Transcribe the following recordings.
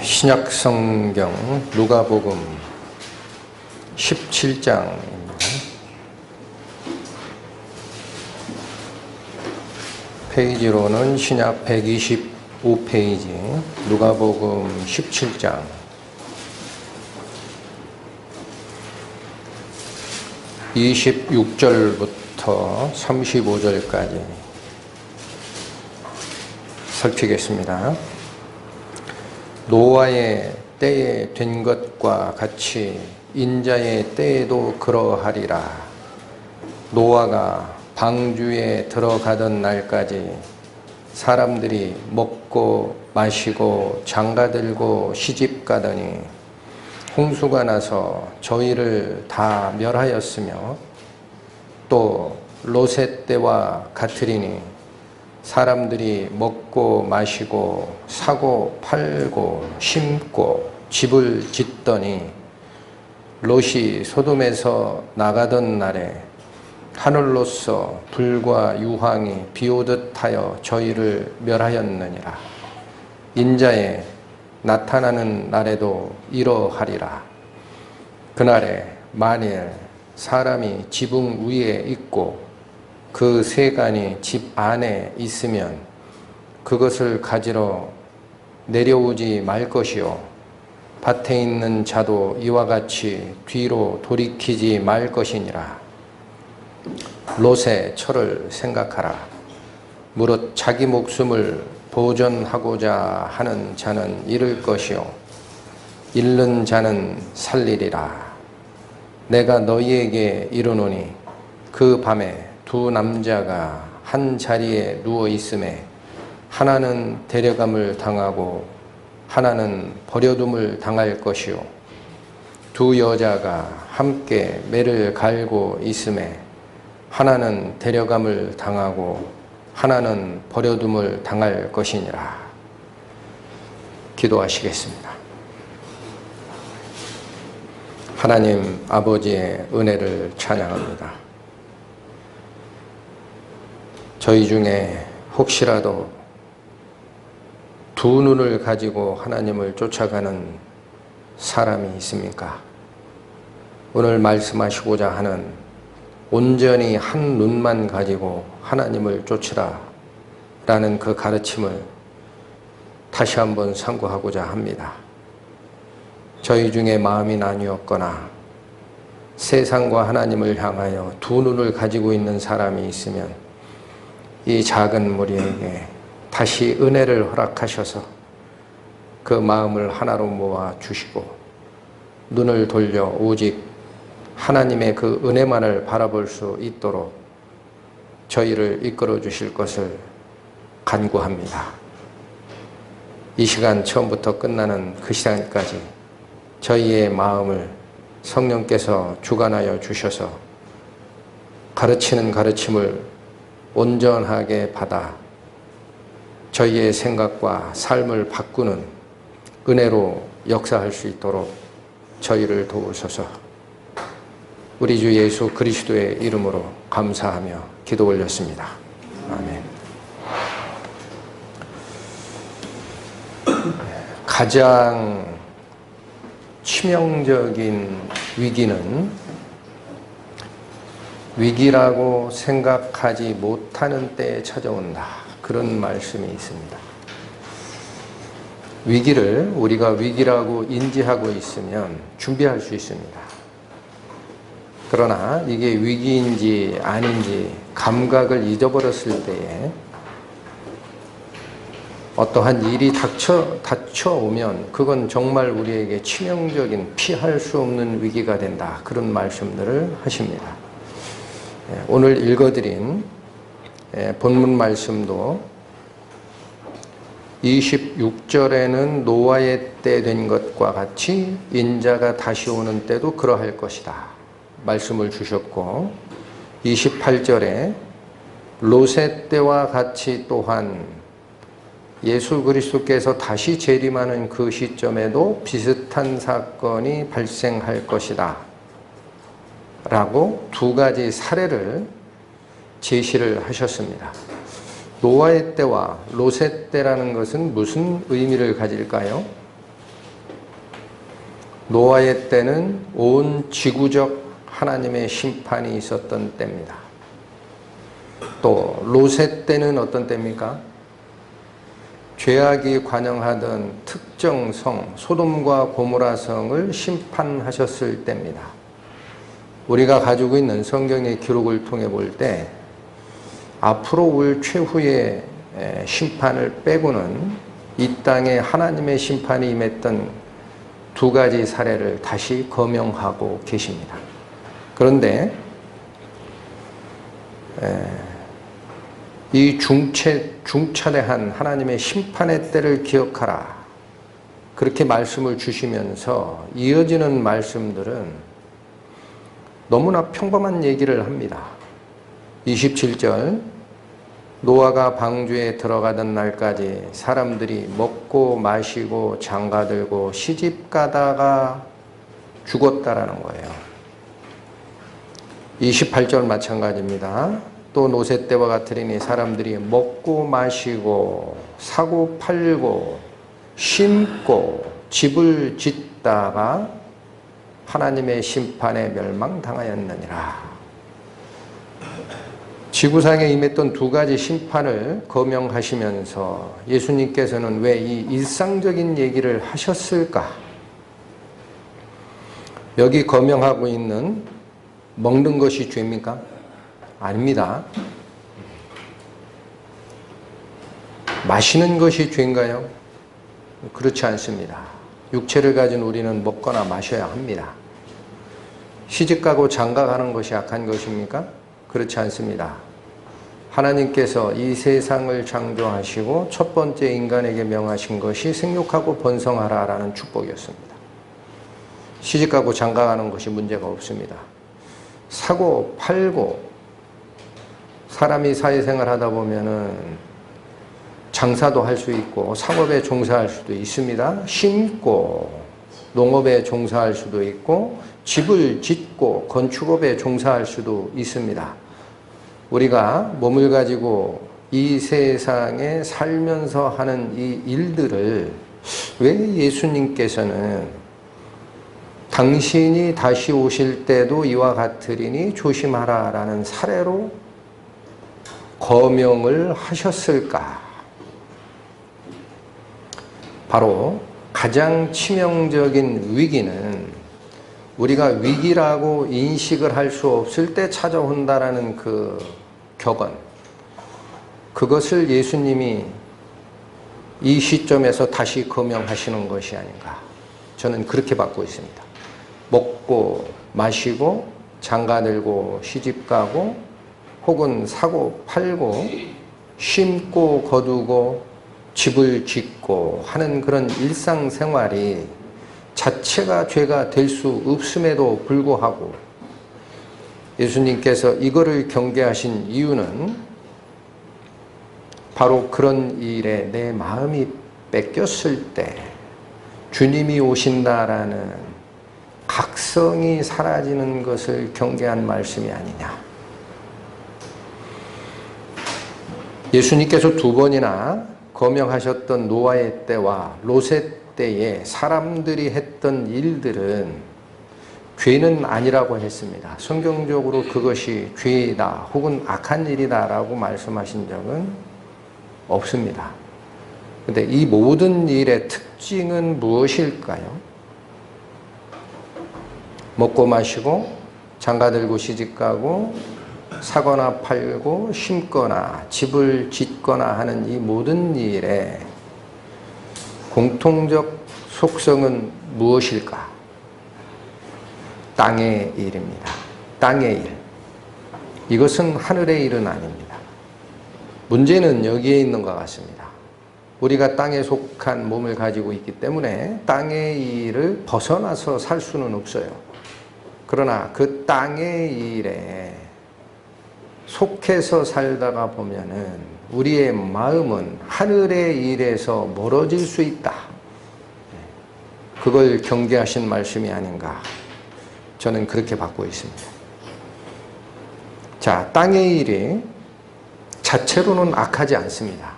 신약 성경 누가복음 17장입니다. 페이지로는 신약 125페이지 누가복음 17장 26절부터 35절까지 살피겠습니다. 노아의 때에 된 것과 같이 인자의 때에도 그러하리라. 노아가 방주에 들어가던 날까지 사람들이 먹고 마시고 장가들고 시집가더니 홍수가 나서 저희를 다 멸하였으며, 또 롯의 때와 같으리니 사람들이 먹고 마시고 사고 팔고 심고 집을 짓더니 롯이 소돔에서 나가던 날에 하늘로서 불과 유황이 비오듯 하여 저희를 멸하였느니라. 인자의 나타나는 날에도 이러하리라. 그날에 만일 사람이 지붕 위에 있고 그 세간이 집 안에 있으면 그것을 가지러 내려오지 말 것이요, 밭에 있는 자도 이와 같이 뒤로 돌이키지 말 것이니라. 롯의 철을 생각하라. 무릇 자기 목숨을 보존하고자 하는 자는 잃을 것이요, 잃는 자는 살리리라. 내가 너희에게 이르노니 그 밤에 두 남자가 한 자리에 누워 있음에 하나는 데려감을 당하고 하나는 버려둠을 당할 것이요, 두 여자가 함께 매를 갈고 있음에 하나는 데려감을 당하고 하나는 버려둠을 당할 것이니라. 기도하시겠습니다. 하나님 아버지의 은혜를 찬양합니다. 저희 중에 혹시라도 두 눈을 가지고 하나님을 쫓아가는 사람이 있습니까? 오늘 말씀하시고자 하는 온전히 한 눈만 가지고 하나님을 쫓으라 라는 그 가르침을 다시 한번 상고하고자 합니다. 저희 중에 마음이 나뉘었거나 세상과 하나님을 향하여 두 눈을 가지고 있는 사람이 있으면 이 작은 무리에게 다시 은혜를 허락하셔서 그 마음을 하나로 모아 주시고 눈을 돌려 오직 하나님의 그 은혜만을 바라볼 수 있도록 저희를 이끌어 주실 것을 간구합니다. 이 시간 처음부터 끝나는 그 시간까지 저희의 마음을 성령께서 주관하여 주셔서 가르치는 가르침을 온전하게 받아 저희의 생각과 삶을 바꾸는 은혜로 역사할 수 있도록 저희를 도우소서. 우리 주 예수 그리스도의 이름으로 감사하며 기도 올렸습니다. 아멘. 가장 치명적인 위기는 위기라고 생각하지 못하는 때에 찾아온다. 그런 말씀이 있습니다. 위기를 우리가 위기라고 인지하고 있으면 준비할 수 있습니다. 그러나 이게 위기인지 아닌지 감각을 잊어버렸을 때에 어떠한 일이 닥쳐오면 그건 정말 우리에게 치명적인 피할 수 없는 위기가 된다. 그런 말씀들을 하십니다. 오늘 읽어드린 본문 말씀도 26절에는 노아의 때 된 것과 같이 인자가 다시 오는 때도 그러할 것이다 말씀을 주셨고, 28절에 롯의 때와 같이 또한 예수 그리스도께서 다시 재림하는 그 시점에도 비슷한 사건이 발생할 것이다 라고 두 가지 사례를 제시를 하셨습니다. 노아의 때와 롯의 때라는 것은 무슨 의미를 가질까요? 노아의 때는 온 지구적 하나님의 심판이 있었던 때입니다. 또 롯의 때는 어떤 때입니까? 죄악이 관영하던 특정 성 소돔과 고모라 성을 심판하셨을 때입니다. 우리가 가지고 있는 성경의 기록을 통해 볼 때 앞으로 올 최후의 심판을 빼고는 이 땅에 하나님의 심판이 임했던 두 가지 사례를 다시 거명하고 계십니다. 그런데 이 중차대한 하나님의 심판의 때를 기억하라, 그렇게 말씀을 주시면서 이어지는 말씀들은 너무나 평범한 얘기를 합니다. 27절, 노아가 방주에 들어가던 날까지 사람들이 먹고 마시고 장가들고 시집가다가 죽었다라는 거예요. 28절 마찬가지입니다. 또 노새 때와 같으리니 사람들이 먹고 마시고 사고 팔고 심고 집을 짓다가 하나님의 심판에 멸망당하였느니라. 지구상에 임했던 두 가지 심판을 거명하시면서 예수님께서는 왜 이 일상적인 얘기를 하셨을까? 여기 거명하고 있는 먹는 것이 죄입니까? 아닙니다. 마시는 것이 죄인가요? 그렇지 않습니다. 육체를 가진 우리는 먹거나 마셔야 합니다. 시집가고 장가가는 것이 악한 것입니까? 그렇지 않습니다. 하나님께서 이 세상을 창조하시고 첫 번째 인간에게 명하신 것이 생육하고 번성하라라는 축복이었습니다. 시집가고 장가가는 것이 문제가 없습니다. 사고 팔고, 사람이 사회생활 하다 보면은 장사도 할 수 있고 상업에 종사할 수도 있습니다. 심고 농업에 종사할 수도 있고 집을 짓고 건축업에 종사할 수도 있습니다. 우리가 몸을 가지고 이 세상에 살면서 하는 이 일들을 왜 예수님께서는 당신이 다시 오실 때도 이와 같으리니 조심하라라는 사례로 거명을 하셨을까? 바로 가장 치명적인 위기는 우리가 위기라고 인식을 할 수 없을 때 찾아온다라는 그 격언, 그것을 예수님이 이 시점에서 다시 거명하시는 것이 아닌가, 저는 그렇게 받고 있습니다. 먹고 마시고 장가들고 시집가고 혹은 사고 팔고 심고 거두고 집을 짓고 하는 그런 일상생활이 자체가 죄가 될 수 없음에도 불구하고 예수님께서 이거를 경계하신 이유는 바로 그런 일에 내 마음이 뺏겼을 때 주님이 오신다라는 각성이 사라지는 것을 경계한 말씀이 아니냐. 예수님께서 두 번이나 거명하셨던 노아의 때와 롯의 때에 사람들이 했던 일들은 죄는 아니라고 했습니다. 성경적으로 그것이 죄이다 혹은 악한 일이다 라고 말씀하신 적은 없습니다. 그런데 이 모든 일의 특징은 무엇일까요? 먹고 마시고 장가들고 시집가고 사거나 팔고 심거나 집을 짓거나 하는 이 모든 일의 공통적 속성은 무엇일까? 땅의 일입니다. 땅의 일. 이것은 하늘의 일은 아닙니다. 문제는 여기에 있는 것 같습니다. 우리가 땅에 속한 몸을 가지고 있기 때문에 땅의 일을 벗어나서 살 수는 없어요. 그러나 그 땅의 일에 속해서 살다가 보면은 우리의 마음은 하늘의 일에서 멀어질 수 있다. 그걸 경계하신 말씀이 아닌가. 저는 그렇게 받고 있습니다. 자, 땅의 일이 자체로는 악하지 않습니다.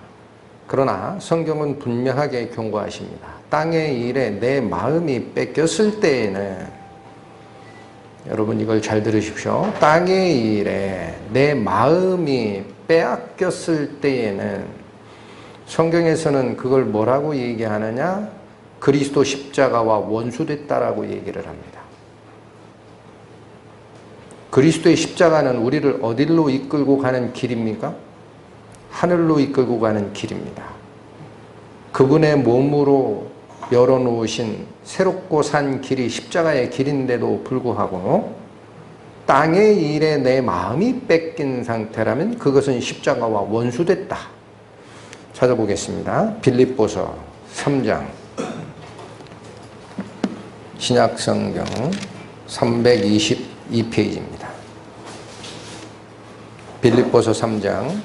그러나 성경은 분명하게 경고하십니다. 땅의 일에 내 마음이 뺏겼을 때에는, 여러분 이걸 잘 들으십시오. 땅의 일에 내 마음이 빼앗겼을 때에는 성경에서는 그걸 뭐라고 얘기하느냐? 그리스도 십자가와 원수됐다라고 얘기를 합니다. 그리스도의 십자가는 우리를 어디로 이끌고 가는 길입니까? 하늘로 이끌고 가는 길입니다. 그분의 몸으로 열어놓으신 새롭고 산 길이 십자가의 길인데도 불구하고 땅의 일에 내 마음이 뺏긴 상태라면 그것은 십자가와 원수됐다. 찾아보겠습니다. 빌립보서 3장 신약성경 322페이지입니다. 빌립보서 3장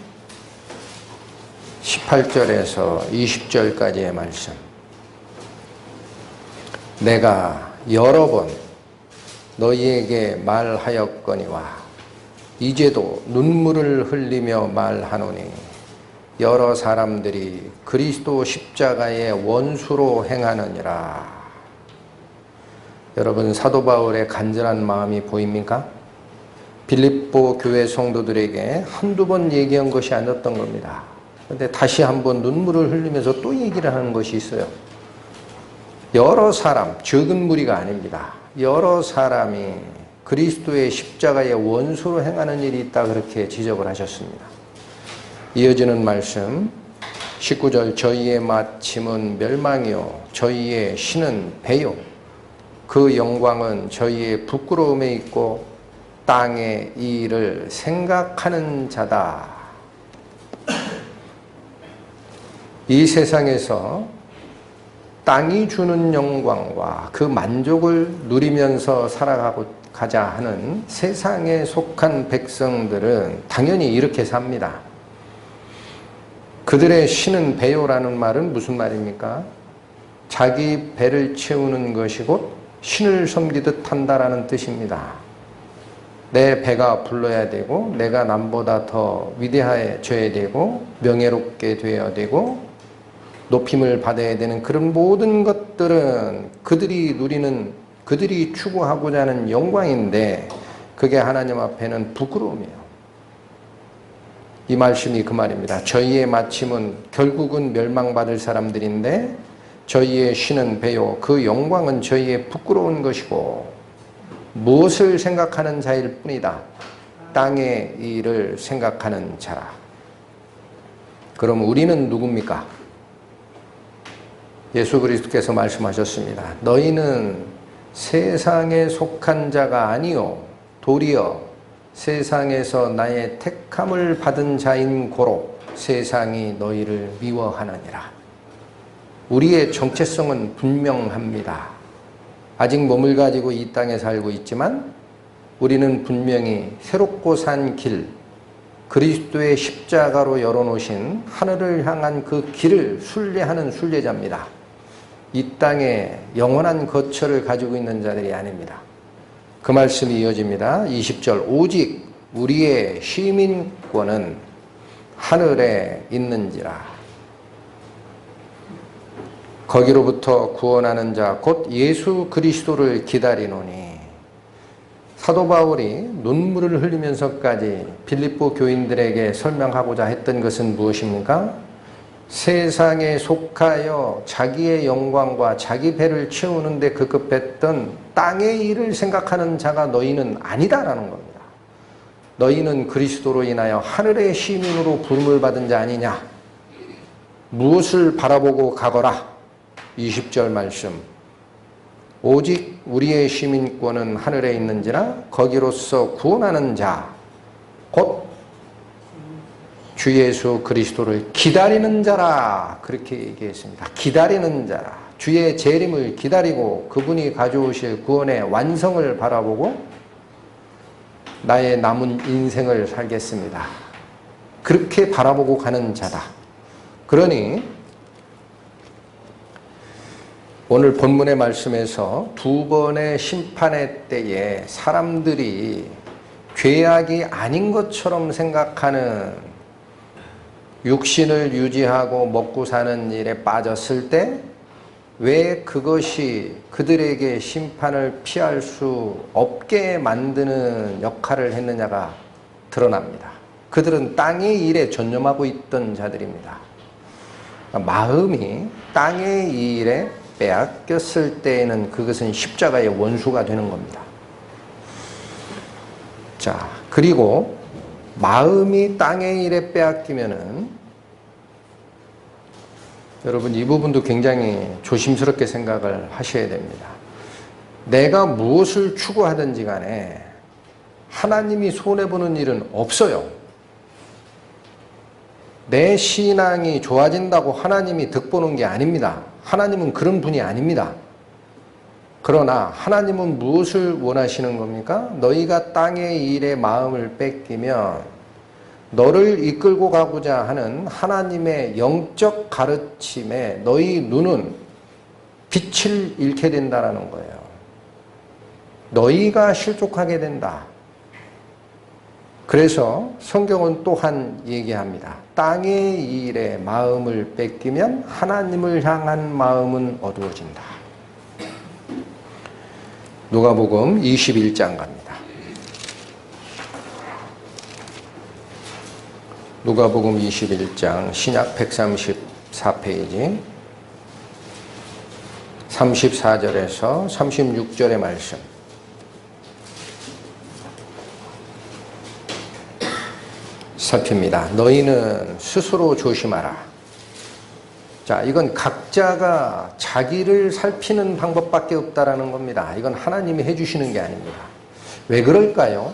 18절에서 20절까지의 말씀. 내가 여러 번 너희에게 말하였거니와 이제도 눈물을 흘리며 말하노니 여러 사람들이 그리스도 십자가의 원수로 행하느니라. 여러분, 사도 바울의 간절한 마음이 보입니까? 빌립보 교회 성도들에게 한두 번 얘기한 것이 아니었던 겁니다. 그런데 다시 한번 눈물을 흘리면서 또 얘기를 하는 것이 있어요. 여러 사람, 적은 무리가 아닙니다. 여러 사람이 그리스도의 십자가의 원수로 행하는 일이 있다, 그렇게 지적을 하셨습니다. 이어지는 말씀 19절, 저희의 마침은 멸망이요 저희의 신은 배요 그 영광은 저희의 부끄러움에 있고 땅의 일을 생각하는 자다. 이 세상에서 땅이 주는 영광과 그 만족을 누리면서 살아가자 하는 세상에 속한 백성들은 당연히 이렇게 삽니다. 그들의 신은 배요라는 말은 무슨 말입니까? 자기 배를 채우는 것이 곧 신을 섬기듯 한다라는 뜻입니다. 내 배가 불러야 되고 내가 남보다 더 위대해져야 되고 명예롭게 되어야 되고 높임을 받아야 되는 그런 모든 것들은 그들이 누리는, 그들이 추구하고자 하는 영광인데 그게 하나님 앞에는 부끄러움이에요. 이 말씀이 그 말입니다. 저희의 마침은 결국은 멸망받을 사람들인데 저희의 신은 배요 그 영광은 저희의 부끄러운 것이고 무엇을 생각하는 자일 뿐이다. 땅의 일을 생각하는 자라. 그럼 우리는 누굽니까? 예수 그리스도께서 말씀하셨습니다. 너희는 세상에 속한 자가 아니요 도리어 세상에서 나의 택함을 받은 자인 고로 세상이 너희를 미워하느니라. 우리의 정체성은 분명합니다. 아직 몸을 가지고 이 땅에 살고 있지만 우리는 분명히 새롭고 산 길, 그리스도의 십자가로 열어놓으신 하늘을 향한 그 길을 순례하는 순례자입니다. 이 땅에 영원한 거처를 가지고 있는 자들이 아닙니다. 그 말씀이 이어집니다. 20절, 오직 우리의 시민권은 하늘에 있는지라. 거기로부터 구원하는 자 곧 예수 그리스도를 기다리노니. 사도 바울이 눈물을 흘리면서까지 빌립보 교인들에게 설명하고자 했던 것은 무엇입니까? 세상에 속하여 자기의 영광과 자기 배를 채우는 데 급급했던 땅의 일을 생각하는 자가 너희는 아니다라는 겁니다. 너희는 그리스도로 인하여 하늘의 시민으로 부름을 받은 자 아니냐. 무엇을 바라보고 가거라. 20절 말씀. 오직 우리의 시민권은 하늘에 있는지라 거기로서 구원하는 자 곧 주 예수 그리스도를 기다리는 자라. 그렇게 얘기했습니다. 기다리는 자라. 주의 재림을 기다리고 그분이 가져오실 구원의 완성을 바라보고 나의 남은 인생을 살겠습니다. 그렇게 바라보고 가는 자다. 그러니 오늘 본문의 말씀에서 두 번의 심판의 때에 사람들이 죄악이 아닌 것처럼 생각하는 육신을 유지하고 먹고 사는 일에 빠졌을 때 왜 그것이 그들에게 심판을 피할 수 없게 만드는 역할을 했느냐가 드러납니다. 그들은 땅의 일에 전념하고 있던 자들입니다. 마음이 땅의 일에 빼앗겼을 때에는 그것은 십자가의 원수가 되는 겁니다. 자, 그리고 마음이 땅의 일에 빼앗기면은 여러분 이 부분도 굉장히 조심스럽게 생각을 하셔야 됩니다. 내가 무엇을 추구하든지 간에 하나님이 손해보는 일은 없어요. 내 신앙이 좋아진다고 하나님이 득보는 게 아닙니다. 하나님은 그런 분이 아닙니다. 그러나 하나님은 무엇을 원하시는 겁니까? 너희가 땅의 일에 마음을 뺏기면 너를 이끌고 가고자 하는 하나님의 영적 가르침에 너희 눈은 빛을 잃게 된다는 거예요. 너희가 실족하게 된다. 그래서 성경은 또한 얘기합니다. 땅의 일에 마음을 뺏기면 하나님을 향한 마음은 어두워진다. 누가복음 21장 갑니다. 누가복음 21장 신약 134페이지 34절에서 36절의 말씀. 살핍니다. 너희는 스스로 조심하라. 자, 이건 각자가 자기를 살피는 방법밖에 없다라는 겁니다. 이건 하나님이 해주시는 게 아닙니다. 왜 그럴까요?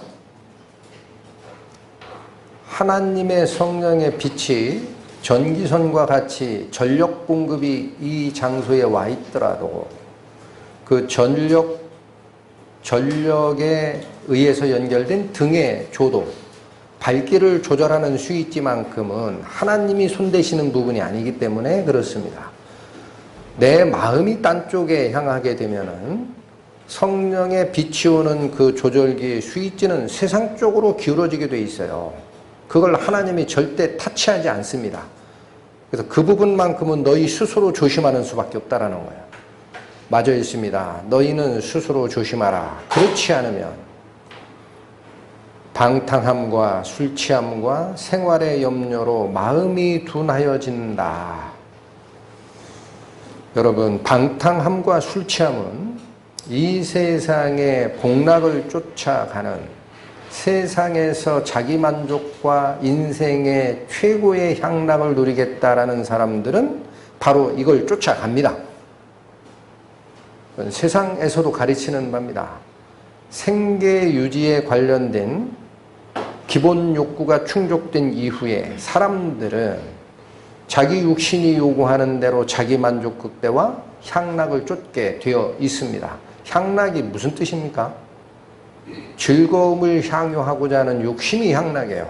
하나님의 성령의 빛이 전기선과 같이 전력 공급이 이 장소에 와 있더라도 그 전력에 의해서 연결된 등의 조도, 밝기를 조절하는 스위치만큼은 하나님이 손대시는 부분이 아니기 때문에 그렇습니다. 내 마음이 딴 쪽에 향하게 되면은 성령의 빛이 오는 그 조절기의 스위치는 세상 쪽으로 기울어지게 돼 있어요. 그걸 하나님이 절대 타치하지 않습니다. 그래서 그 부분만큼은 너희 스스로 조심하는 수밖에 없다라는 거예요. 맞아 있습니다. 너희는 스스로 조심하라. 그렇지 않으면 방탕함과 술 취함과 생활의 염려로 마음이 둔하여진다. 여러분, 방탕함과 술 취함은 이 세상의 복락을 쫓아가는, 세상에서 자기 만족과 인생의 최고의 향락을 누리겠다라는 사람들은 바로 이걸 쫓아갑니다. 세상에서도 가르치는 바입니다. 생계 유지에 관련된 기본 욕구가 충족된 이후에 사람들은 자기 육신이 요구하는 대로 자기 만족 극대와 향락을 쫓게 되어 있습니다. 향락이 무슨 뜻입니까? 즐거움을 향유하고자 하는 욕심이 향락이에요.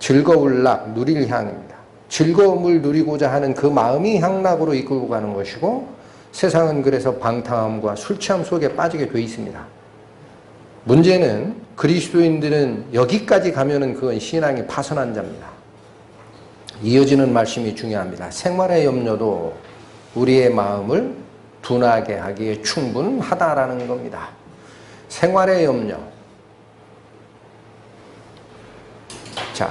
즐거울 락, 누릴 향입니다. 즐거움을 누리고자 하는 그 마음이 향락으로 이끌고 가는 것이고, 세상은 그래서 방탕함과 술 취함 속에 빠지게 돼 있습니다. 문제는 그리스도인들은 여기까지 가면은 그건 신앙이 파손한 자입니다. 이어지는 말씀이 중요합니다. 생활의 염려도 우리의 마음을 둔하게 하기에 충분하다라는 겁니다. 생활의 염려. 자,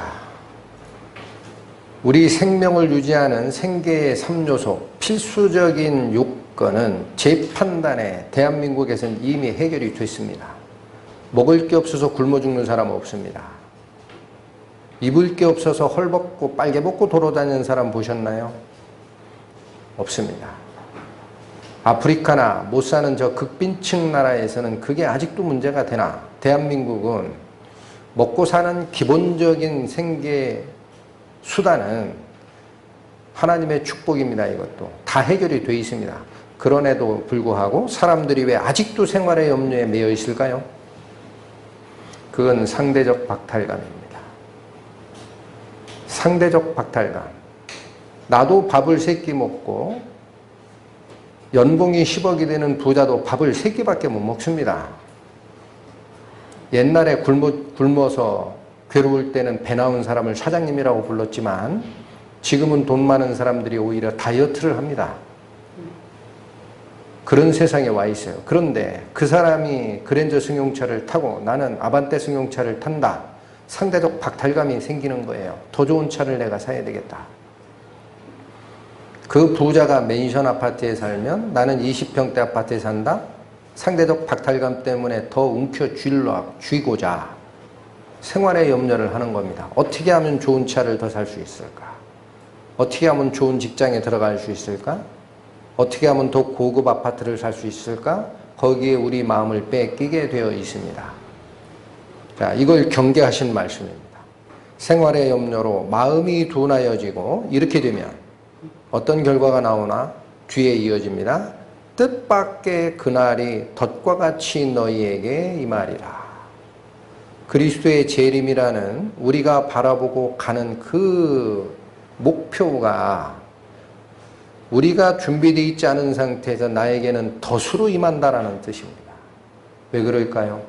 우리 생명을 유지하는 생계의 3요소, 필수적인 요건은 제 판단에 대한민국에서는 이미 해결이 됐습니다. 먹을 게 없어서 굶어 죽는 사람은 없습니다. 입을 게 없어서 헐벗고 빨개벗고 돌아다니는 사람 보셨나요? 없습니다. 아프리카나 못 사는 저 극빈층 나라에서는 그게 아직도 문제가 되나? 대한민국은 먹고 사는 기본적인 생계 수단은 하나님의 축복입니다. 이것도 다 해결이 되어 있습니다. 그럼에도 불구하고 사람들이 왜 아직도 생활의 염려에 매여 있을까요? 그건 상대적 박탈감입니다. 상대적 박탈감. 나도 밥을 3끼 먹고 연봉이 10억이 되는 부자도 밥을 3끼밖에 못 먹습니다. 옛날에 굶어서 괴로울 때는 배 나온 사람을 사장님이라고 불렀지만 지금은 돈 많은 사람들이 오히려 다이어트를 합니다. 그런 세상에 와 있어요. 그런데 그 사람이 그랜저 승용차를 타고 나는 아반떼 승용차를 탄다. 상대적 박탈감이 생기는 거예요. 더 좋은 차를 내가 사야 되겠다. 그 부자가 맨션 아파트에 살면 나는 20평대 아파트에 산다. 상대적 박탈감 때문에 더 쥐고자 생활의 염려를 하는 겁니다. 어떻게 하면 좋은 차를 더 살 수 있을까? 어떻게 하면 좋은 직장에 들어갈 수 있을까? 어떻게 하면 더 고급 아파트를 살 수 있을까? 거기에 우리 마음을 뺏기게 되어 있습니다. 자, 이걸 경계하신 말씀입니다. 생활의 염려로 마음이 둔하여지고 이렇게 되면 어떤 결과가 나오나? 뒤에 이어집니다. 뜻밖의 그날이 덫과 같이 너희에게 임하리라. 그리스도의 재림이라는 우리가 바라보고 가는 그 목표가 우리가 준비되어 있지 않은 상태에서 나에게는 덫으로 임한다라는 뜻입니다. 왜 그럴까요?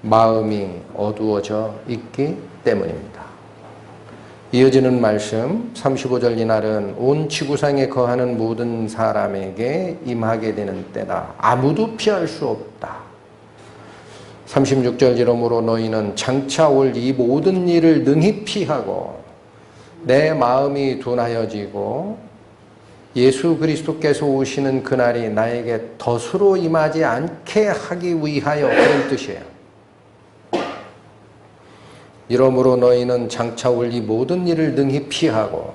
마음이 어두워져 있기 때문입니다. 이어지는 말씀 35절 이날은 온 지구상에 거하는 모든 사람에게 임하게 되는 때다. 아무도 피할 수 없다. 36절 이러므로 너희는 장차 올 이 모든 일을 능히 피하고 내 마음이 둔하여지고 예수 그리스도께서 오시는 그날이 나에게 덫으로 임하지 않게 하기 위하여 그런 뜻이에요. 이러므로 너희는 장차 올 이 모든 일을 능히 피하고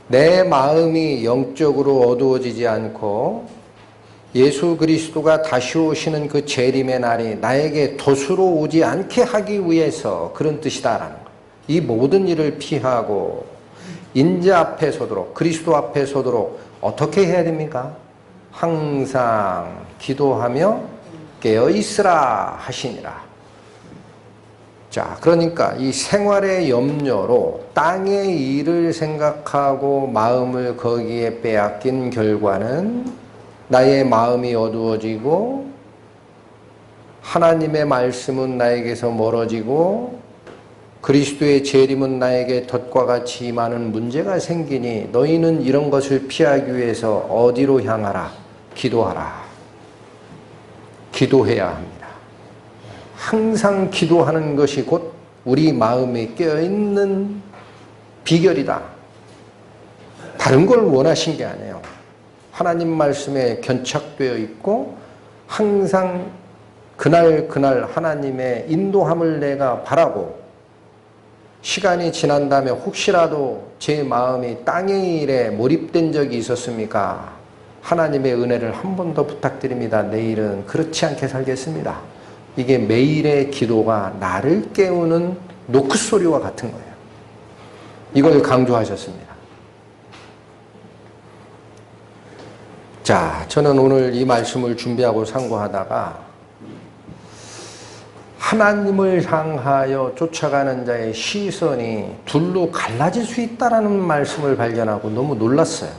내 마음이 영적으로 어두워지지 않고 예수 그리스도가 다시 오시는 그 재림의 날이 나에게 덫으로 오지 않게 하기 위해서 그런 뜻이다라는 거예요. 이 모든 일을 피하고 인자 앞에 서도록 그리스도 앞에 서도록 어떻게 해야 됩니까? 항상 기도하며 깨어있으라 하시니라. 자, 그러니까 이 생활의 염려로 땅의 일을 생각하고 마음을 거기에 빼앗긴 결과는 나의 마음이 어두워지고 하나님의 말씀은 나에게서 멀어지고 그리스도의 재림은 나에게 덫과 같이 임하는 문제가 생기니 너희는 이런 것을 피하기 위해서 어디로 향하라? 기도하라. 기도해야 합니다. 항상 기도하는 것이 곧 우리 마음에 깨어있는 비결이다. 다른 걸 원하신 게 아니에요. 하나님 말씀에 견착되어 있고 항상 그날 하나님의 인도함을 내가 바라고 시간이 지난 다음에 혹시라도 제 마음이 땅의 일에 몰입된 적이 있었습니까? 하나님의 은혜를 한 번 더 부탁드립니다. 내일은 그렇지 않게 살겠습니다. 이게 매일의 기도가 나를 깨우는 노크 소리와 같은 거예요. 이걸 강조하셨습니다. 자, 저는 오늘 이 말씀을 준비하고 상고하다가 하나님을 향하여 쫓아가는 자의 시선이 둘로 갈라질 수 있다는 말씀을 발견하고 너무 놀랐어요.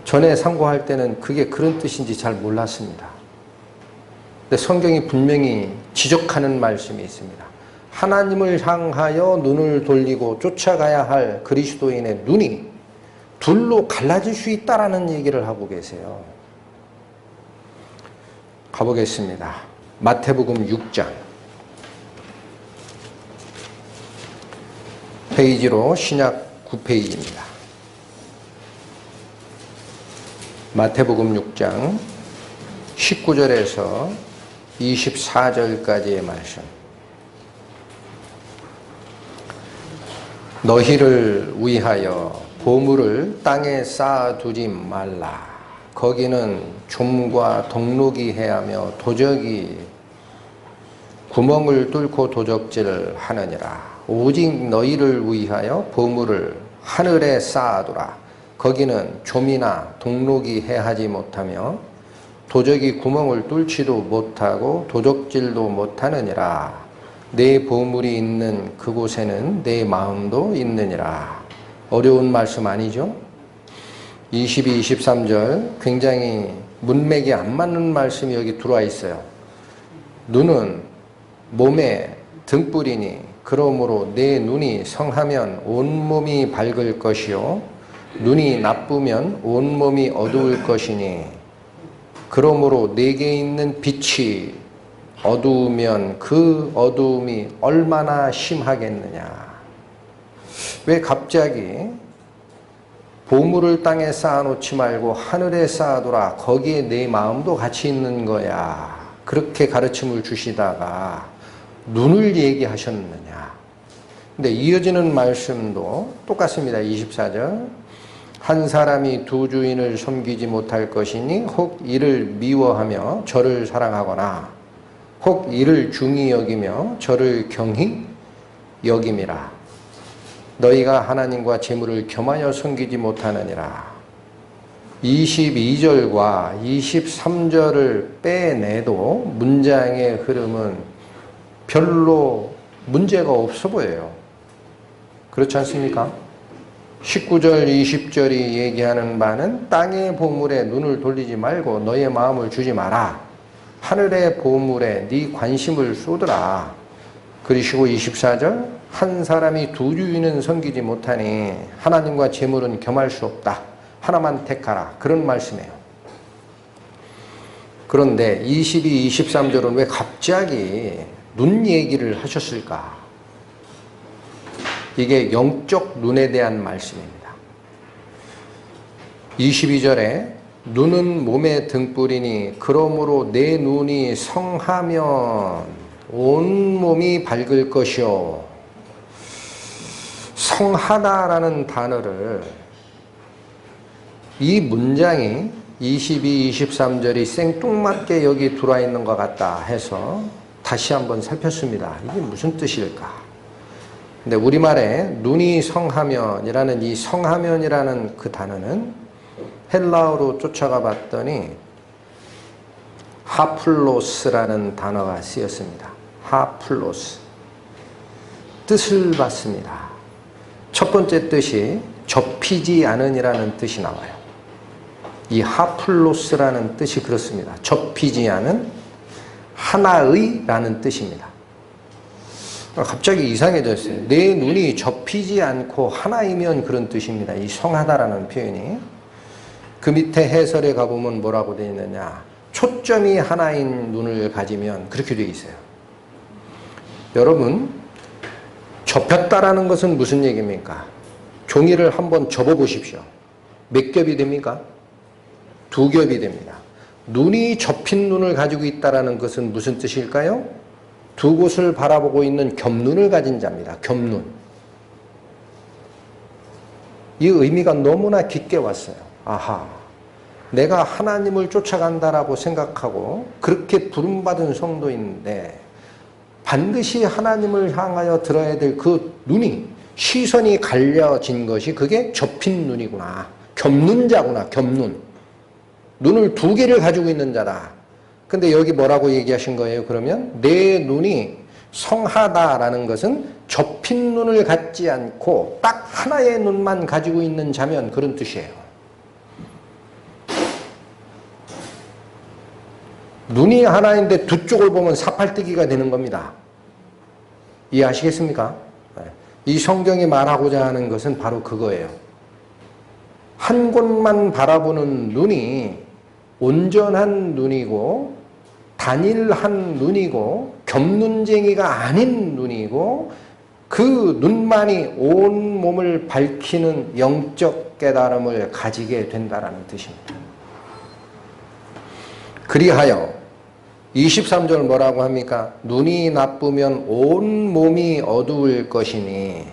전에 상고할 때는 그게 그런 뜻인지 잘 몰랐습니다. 근데 성경이 분명히 지적하는 말씀이 있습니다. 하나님을 향하여 눈을 돌리고 쫓아가야 할 그리스도인의 눈이 둘로 갈라질 수 있다는 얘기를 하고 계세요. 가보겠습니다. 마태복음 6장 페이지로 신약 9페이지입니다. 마태복음 6장 19절에서 24절까지의 말씀. 너희를 위하여 보물을 땅에 쌓아두지 말라. 거기는 좀과 동록이 해하며 도적이 구멍을 뚫고 도적질을 하느니라. 오직 너희를 위하여 보물을 하늘에 쌓아두라. 거기는 좀이나 동록이 해하지 못하며 도적이 구멍을 뚫지도 못하고 도적질도 못하느니라. 내 보물이 있는 그곳에는 내 마음도 있느니라. 어려운 말씀 아니죠? 22, 23절 굉장히 문맥이 안 맞는 말씀이 여기 들어와 있어요. 눈은 몸의 등불이니 그러므로 내 눈이 성하면 온몸이 밝을 것이요 눈이 나쁘면 온몸이 어두울 것이니 그러므로 내게 있는 빛이 어두우면 그 어두움이 얼마나 심하겠느냐. 왜 갑자기 보물을 땅에 쌓아놓지 말고 하늘에 쌓아둬라. 거기에 내 마음도 같이 있는 거야. 그렇게 가르침을 주시다가 눈을 얘기하셨느냐. 근데 이어지는 말씀도 똑같습니다. 24절. 한 사람이 두 주인을 섬기지 못할 것이니 혹 이를 미워하며 저를 사랑하거나 혹 이를 중히 여기며 저를 경히 여김이라. 너희가 하나님과 재물을 겸하여 섬기지 못하느니라. 22절과 23절을 빼내도 문장의 흐름은 별로 문제가 없어 보여요. 그렇지 않습니까? 19절, 20절이 얘기하는 바는 땅의 보물에 눈을 돌리지 말고 너의 마음을 주지 마라. 하늘의 보물에 네 관심을 쏟으라. 그러시고 24절, 한 사람이 두 주인은 섬기지 못하니 하나님과 재물은 겸할 수 없다. 하나만 택하라. 그런 말씀이에요. 그런데 22, 23절은 왜 갑자기 눈 얘기를 하셨을까? 이게 영적 눈에 대한 말씀입니다. 22절에 눈은 몸의 등불이니 그러므로 내 눈이 성하면 온몸이 밝을 것이요. 성하다라는 단어를 이 문장이 22, 23절이 생뚱맞게 여기 들어와 있는 것 같다 해서 다시 한번 살폈습니다. 이게 무슨 뜻일까? 근데 우리말에 눈이 성하면이라는 이 성하면이라는 그 단어는 헬라어로 쫓아가 봤더니 하플로스라는 단어가 쓰였습니다. 하플로스. 뜻을 봤습니다. 첫 번째 뜻이 접히지 않으니라는 뜻이 나와요. 이 하플로스라는 뜻이 그렇습니다. 접히지 않은 하나의 라는 뜻입니다. 갑자기 이상해졌어요. 내 눈이 접히지 않고 하나이면 그런 뜻입니다. 이 성하다라는 표현이. 그 밑에 해설에 가보면 뭐라고 되어 있느냐. 초점이 하나인 눈을 가지면 그렇게 되어 있어요. 여러분, 접혔다라는 것은 무슨 얘기입니까? 종이를 한번 접어보십시오. 몇 겹이 됩니까? 두 겹이 됩니다. 눈이 접힌 눈을 가지고 있다는 것은 무슨 뜻일까요? 두 곳을 바라보고 있는 겹눈을 가진 자입니다. 겹눈. 이 의미가 너무나 깊게 왔어요. 아하, 내가 하나님을 쫓아간다라고 생각하고 그렇게 부름받은 성도인데 반드시 하나님을 향하여 들어야 될 그 눈이, 시선이 갈려진 것이 그게 접힌 눈이구나. 겹눈자구나. 겹눈. 눈을 두 개를 가지고 있는 자다. 근데 여기 뭐라고 얘기하신 거예요? 그러면 내 눈이 성하다라는 것은 접힌 눈을 갖지 않고 딱 하나의 눈만 가지고 있는 자면 그런 뜻이에요. 눈이 하나인데 두 쪽을 보면 사팔뜨기가 되는 겁니다. 이해하시겠습니까? 이 성경이 말하고자 하는 것은 바로 그거예요. 한 곳만 바라보는 눈이 온전한 눈이고 단일한 눈이고 겹눈쟁이가 아닌 눈이고 그 눈만이 온 몸을 밝히는 영적 깨달음을 가지게 된다는 뜻입니다. 그리하여 23절 뭐라고 합니까? 눈이 나쁘면 온 몸이 어두울 것이니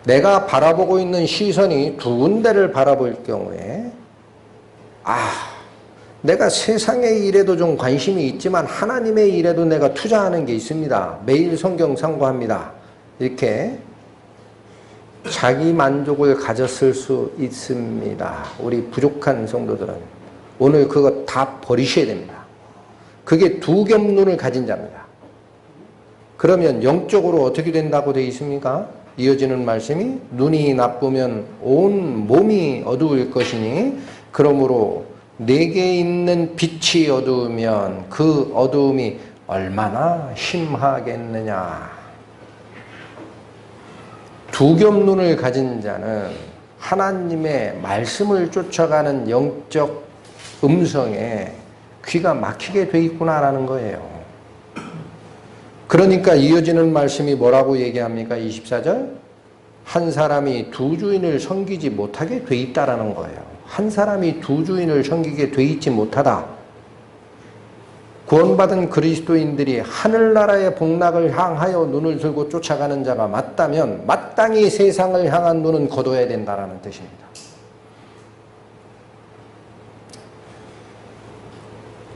내가 바라보고 있는 시선이 두 군데를 바라볼 경우에 내가 세상의 일에도 좀 관심이 있지만 하나님의 일에도 내가 투자하는 게 있습니다. 매일 성경 상고합니다. 이렇게 자기 만족을 가졌을 수 있습니다. 우리 부족한 성도들은 오늘 그거 다 버리셔야 됩니다. 그게 두 겹눈을 가진 자입니다. 그러면 영적으로 어떻게 된다고 되어 있습니까? 이어지는 말씀이 눈이 나쁘면 온 몸이 어두울 것이니 그러므로 내게 있는 빛이 어두우면 그 어두움이 얼마나 심하겠느냐. 두 겹눈을 가진 자는 하나님의 말씀을 쫓아가는 영적 음성에 귀가 막히게 돼 있구나라는 거예요. 그러니까 이어지는 말씀이 뭐라고 얘기합니까? 24절. 한 사람이 두 주인을 섬기지 못하게 돼 있다라는 거예요. 한 사람이 두 주인을 섬기게 돼 있지 못하다. 구원받은 그리스도인들이 하늘나라의 복락을 향하여 눈을 들고 쫓아가는 자가 맞다면 마땅히 세상을 향한 눈은 거둬야 된다라는 뜻입니다.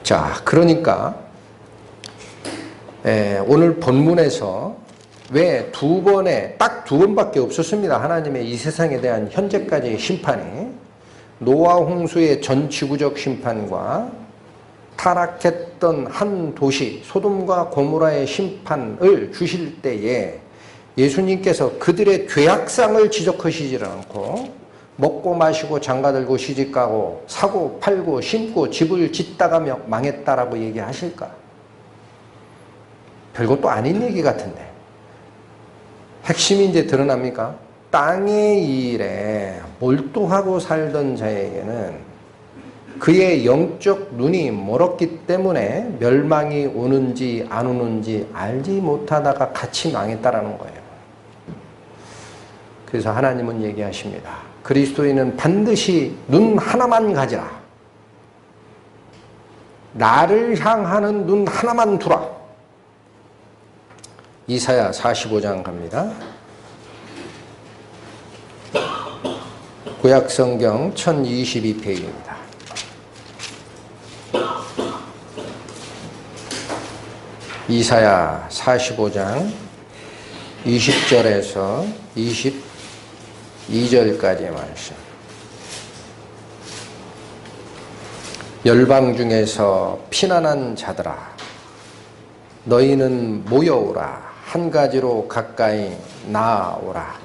자, 그러니까 오늘 본문에서 왜 딱 두 번밖에 없었습니다. 하나님의 이 세상에 대한 현재까지의 심판이 노아 홍수의 전 지구적 심판과 타락했던 한 도시 소돔과 고모라의 심판을 주실 때에 예수님께서 그들의 죄악상을 지적하시지 않고 먹고 마시고 장가들고 시집가고 사고 팔고 심고 집을 짓다가 망했다라고 얘기하실까? 별것도 아닌 얘기 같은데 핵심이 이제 드러납니까? 땅의 일에 몰두하고 살던 자에게는 그의 영적 눈이 멀었기 때문에 멸망이 오는지 안 오는지 알지 못하다가 같이 망했다라는 거예요. 그래서 하나님은 얘기하십니다. 그리스도인은 반드시 눈 하나만 가지라. 나를 향하는 눈 하나만 두라. 이사야 45장 갑니다. 구약성경 1022페이지입니다. 이사야 45장 20절에서 22절까지의 말씀. 열방 중에서 피난한 자들아, 너희는 모여오라. 한 가지로 가까이 나아오라.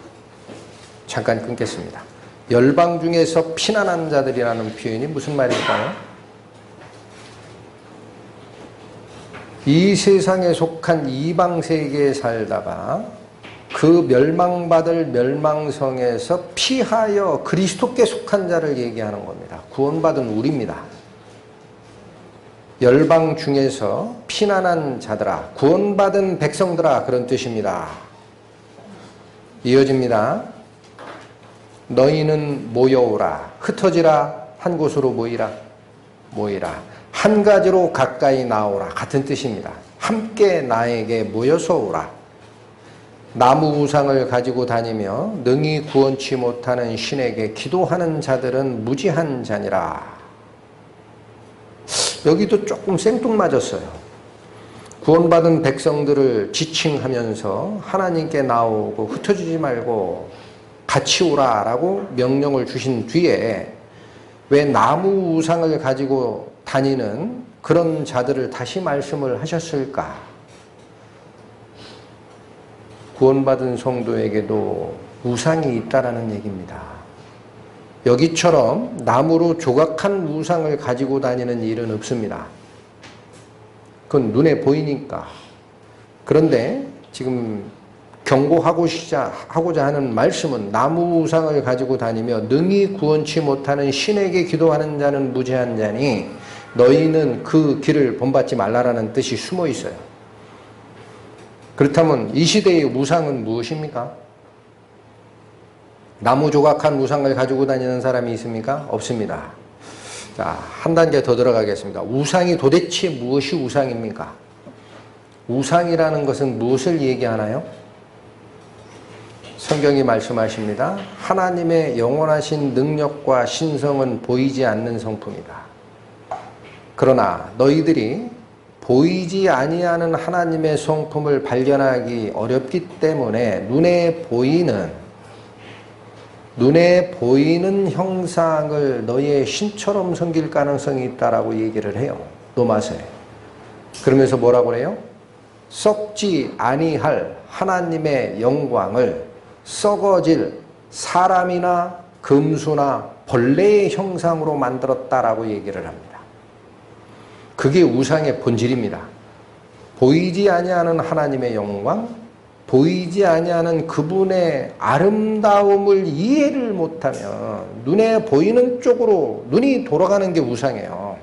잠깐 끊겠습니다. 열방 중에서 피난한 자들이라는 표현이 무슨 말일까요? 이 세상에 속한 이방 세계에 살다가 그 멸망받을 멸망성에서 피하여 그리스도께 속한 자를 얘기하는 겁니다. 구원받은 우리입니다. 열방 중에서 피난한 자들아, 구원받은 백성들아, 그런 뜻입니다. 이어집니다. 너희는 모여오라. 흩어지라. 한 곳으로 모이라. 한 가지로 가까이 나오라. 같은 뜻입니다. 함께 나에게 모여서 오라. 나무 우상을 가지고 다니며 능히 구원치 못하는 신에게 기도하는 자들은 무지한 자니라. 여기도 조금 생뚱맞았어요. 구원받은 백성들을 지칭하면서 하나님께 나오고 흩어지지 말고 같이 오라라고 명령을 주신 뒤에 왜 나무 우상을 가지고 다니는 그런 자들을 다시 말씀을 하셨을까? 구원받은 성도에게도 우상이 있다라는 얘기입니다. 여기처럼 나무로 조각한 우상을 가지고 다니는 일은 없습니다. 그건 눈에 보이니까. 그런데 지금 경고하고자 하는 말씀은 나무 우상을 가지고 다니며 능히 구원치 못하는 신에게 기도하는 자는 무죄한 자니 너희는 그 길을 본받지 말라라는 뜻이 숨어 있어요. 그렇다면 이 시대의 우상은 무엇입니까? 나무 조각한 우상을 가지고 다니는 사람이 있습니까? 없습니다. 자, 한 단계 더 들어가겠습니다. 우상이 도대체 무엇이 우상입니까? 우상이라는 것은 무엇을 얘기하나요? 성경이 말씀하십니다. 하나님의 영원하신 능력과 신성은 보이지 않는 성품이다. 그러나 너희들이 보이지 아니하는 하나님의 성품을 발견하기 어렵기 때문에 눈에 보이는 형상을 너희의 신처럼 섬길 가능성이 있다라고 얘기를 해요. 노마서에. 그러면서 뭐라고 해요? 썩지 아니할 하나님의 영광을 썩어질 사람이나 금수나 벌레의 형상으로 만들었다라고 얘기를 합니다. 그게 우상의 본질입니다. 보이지 아니하는 하나님의 영광, 보이지 아니하는 그분의 아름다움을 이해를 못하면 눈에 보이는 쪽으로 눈이 돌아가는 게 우상이에요.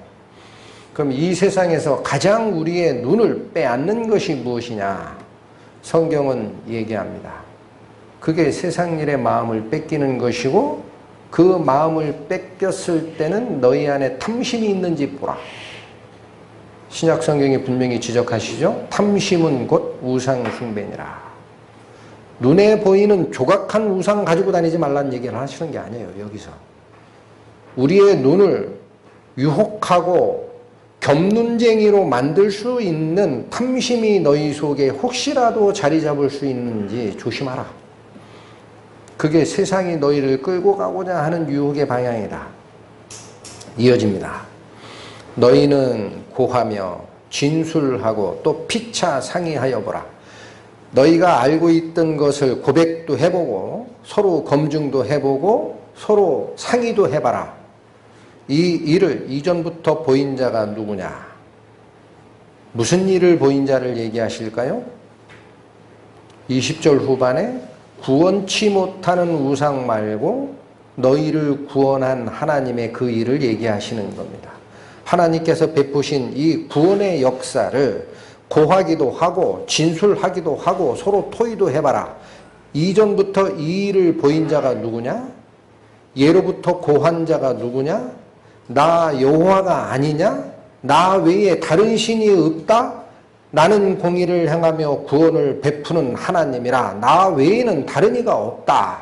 그럼 이 세상에서 가장 우리의 눈을 빼앗는 것이 무엇이냐? 성경은 얘기합니다. 그게 세상 일의 마음을 뺏기는 것이고 그 마음을 뺏겼을 때는 너희 안에 탐심이 있는지 보라. 신약 성경이 분명히 지적하시죠. 탐심은 곧 우상 숭배니라. 눈에 보이는 조각한 우상 가지고 다니지 말라는 얘기를 하시는 게 아니에요. 여기서 우리의 눈을 유혹하고 겹눈쟁이로 만들 수 있는 탐심이 너희 속에 혹시라도 자리 잡을 수 있는지 조심하라. 그게 세상이 너희를 끌고 가고자 하는 유혹의 방향이다. 이어집니다. 너희는 고하며 진술하고 또 피차 상의하여 보라. 너희가 알고 있던 것을 고백도 해보고 서로 검증도 해보고 서로 상의도 해봐라. 이 일을 이전부터 보인 자가 누구냐? 무슨 일을 보인 자를 얘기하실까요? 20절 후반에 구원치 못하는 우상 말고 너희를 구원한 하나님의 그 일을 얘기하시는 겁니다. 하나님께서 베푸신 이 구원의 역사를 고하기도 하고 진술하기도 하고 서로 토의도 해봐라. 이전부터 이 일을 보인 자가 누구냐? 예로부터 고한 자가 누구냐? 나 여호와가 아니냐? 나 외에 다른 신이 없다? 나는 공의를 행하며 구원을 베푸는 하나님이라. 나 외에는 다른 이가 없다.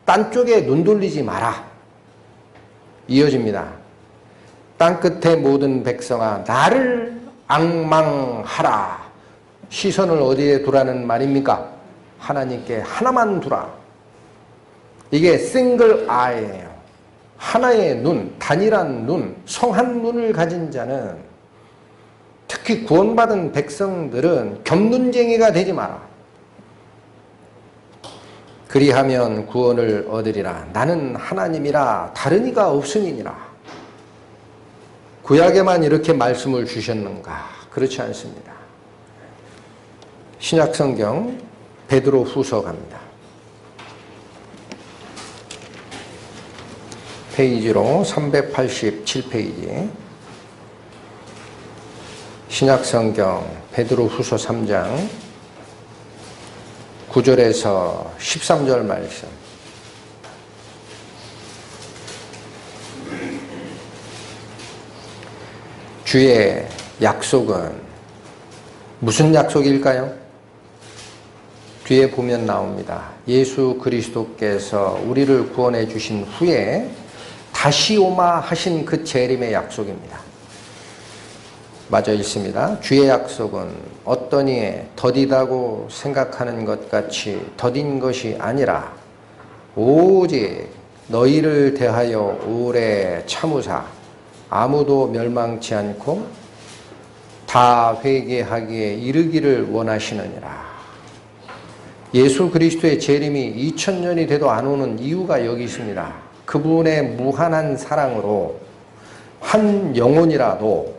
딴 쪽에 눈 돌리지 마라. 이어집니다. 땅끝의 모든 백성아 나를 앙망하라. 시선을 어디에 두라는 말입니까? 하나님께 하나만 두라. 이게 싱글 아이예요. 하나의 눈, 단일한 눈, 성한 눈을 가진 자는, 특히 구원받은 백성들은 겹눈쟁이가 되지 마라. 그리하면 구원을 얻으리라. 나는 하나님이라 다른 이가 없음이니라. 구약에만 이렇게 말씀을 주셨는가? 그렇지 않습니다. 신약성경 베드로 후서 갑니다. 페이지로 387페이지 신약성경 베드로 후서 3장 9절에서 13절 말씀. 주의 약속은 무슨 약속일까요? 뒤에 보면 나옵니다. 예수 그리스도께서 우리를 구원해 주신 후에 다시 오마 하신 그 재림의 약속입니다. 맞아 있습니다. 주의 약속은 어떤 이에 더디다고 생각하는 것 같이 더딘 것이 아니라 오직 너희를 대하여 오래 참으사 아무도 멸망치 않고 다 회개하기에 이르기를 원하시느니라. 예수 그리스도의 재림이 2000년이 돼도 안 오는 이유가 여기 있습니다. 그분의 무한한 사랑으로 한 영혼이라도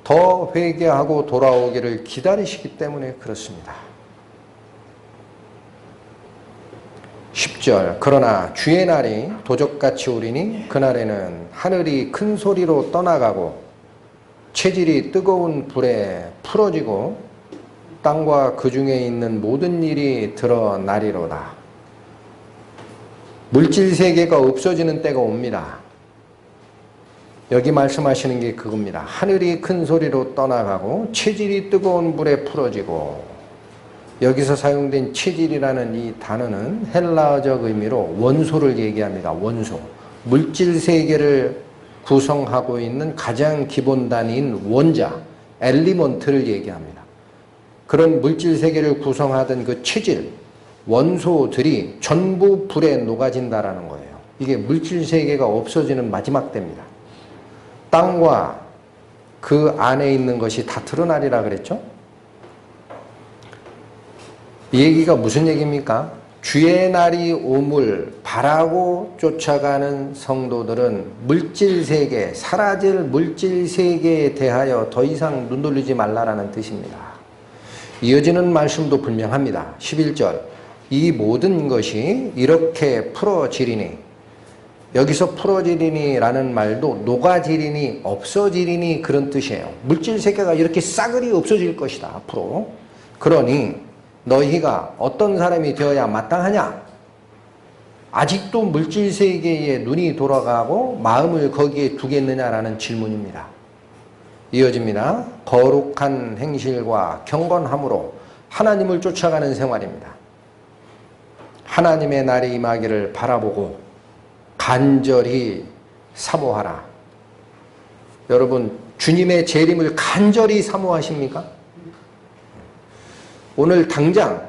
더 회개하고 돌아오기를 기다리시기 때문에 그렇습니다. 10절 그러나 주의 날이 도적같이 오리니 그날에는 하늘이 큰 소리로 떠나가고 체질이 뜨거운 불에 풀어지고 땅과 그 중에 있는 모든 일이 드러나리로다. 물질 세계가 없어지는 때가 옵니다. 여기 말씀하시는 게 그겁니다. 하늘이 큰 소리로 떠나가고 체질이 뜨거운 불에 풀어지고, 여기서 사용된 체질이라는 이 단어는 헬라어적 의미로 원소를 얘기합니다. 원소. 물질 세계를 구성하고 있는 가장 기본 단위인 원자, 엘리먼트를 얘기합니다. 그런 물질 세계를 구성하던 그 체질, 원소들이 전부 불에 녹아진다라는 거예요. 이게 물질 세계가 없어지는 마지막 때입니다. 땅과 그 안에 있는 것이 다 드러나리라 그랬죠? 이 얘기가 무슨 얘기입니까? 주의 날이 오물 바라고 쫓아가는 성도들은 물질 세계, 사라질 물질 세계에 대하여 더 이상 눈 돌리지 말라라는 뜻입니다. 이어지는 말씀도 분명합니다. 11절 이 모든 것이 이렇게 풀어지리니, 여기서 풀어지리니 라는 말도 녹아지리니 없어지리니 그런 뜻이에요. 물질 세계가 이렇게 싸그리 없어질 것이다 앞으로. 그러니 너희가 어떤 사람이 되어야 마땅하냐? 아직도 물질 세계에 눈이 돌아가고 마음을 거기에 두겠느냐라는 질문입니다. 이어집니다. 거룩한 행실과 경건함으로 하나님을 쫓아가는 생활입니다. 하나님의 날이 임하기를 바라보고 간절히 사모하라. 여러분, 주님의 재림을 간절히 사모하십니까? 오늘 당장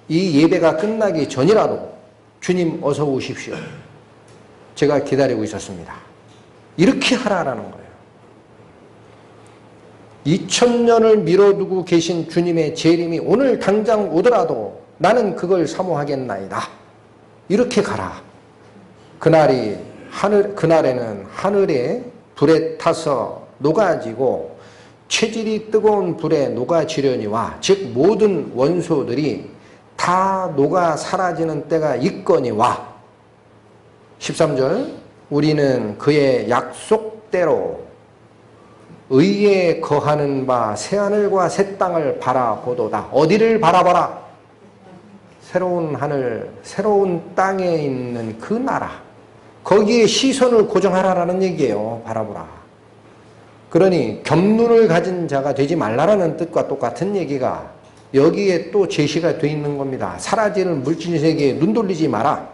이 예배가 끝나기 전이라도 주님 어서 오십시오. 제가 기다리고 있었습니다. 이렇게 하라라는 거예요. 2000년을 미뤄두고 계신 주님의 재림이 오늘 당장 오더라도 나는 그걸 사모하겠나이다. 이렇게 가라. 그날에는 하늘에 불에 타서 녹아지고 체질이 뜨거운 불에 녹아지려니와, 즉 모든 원소들이 다 녹아 사라지는 때가 있거니와. 13절 우리는 그의 약속대로 의에 거하는 바 새하늘과 새 땅을 바라보도다. 어디를 바라봐라? 새로운 하늘, 새로운 땅에 있는 그 나라, 거기에 시선을 고정하라라는 얘기예요. 바라보라. 그러니 겸눈을 가진 자가 되지 말라라는 뜻과 똑같은 얘기가 여기에 또 제시가 되어 있는 겁니다. 사라지는 물질 세계에 눈 돌리지 마라.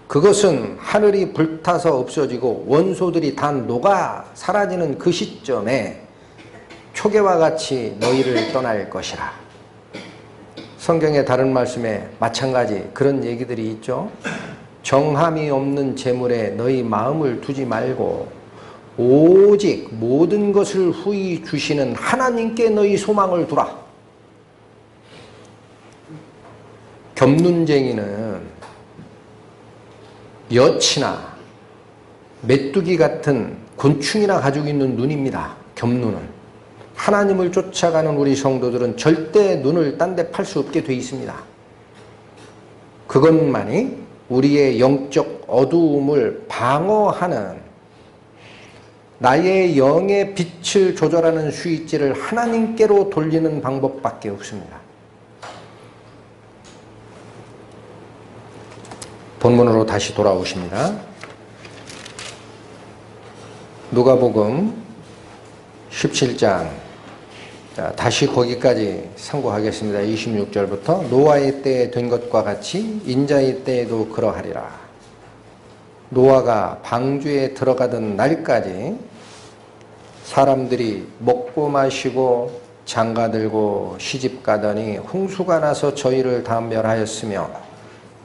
그것은 하늘이 불타서 없어지고 원소들이 다 녹아 사라지는 그 시점에 초계와 같이 너희를 떠날 것이라. 성경의 다른 말씀에 마찬가지 그런 얘기들이 있죠. 정함이 없는 재물에 너희 마음을 두지 말고 오직 모든 것을 후히 주시는 하나님께 너희 소망을 두라. 겸눈쟁이는 여치나 메뚜기 같은 곤충이나 가지고 있는 눈입니다. 겸눈은. 하나님을 쫓아가는 우리 성도들은 절대 눈을 딴 데 팔 수 없게 돼 있습니다. 그것만이 우리의 영적 어두움을 방어하는, 나의 영의 빛을 조절하는 스위치를 하나님께로 돌리는 방법밖에 없습니다. 본문으로 다시 돌아오십니다. 누가복음 17장, 다시 거기까지 상고하겠습니다. 26절부터 노아의 때에 된 것과 같이 인자의 때에도 그러하리라. 노아가 방주에 들어가던 날까지 사람들이 먹고 마시고 장가들고 시집가더니 홍수가 나서 저희를 다 멸하였으며,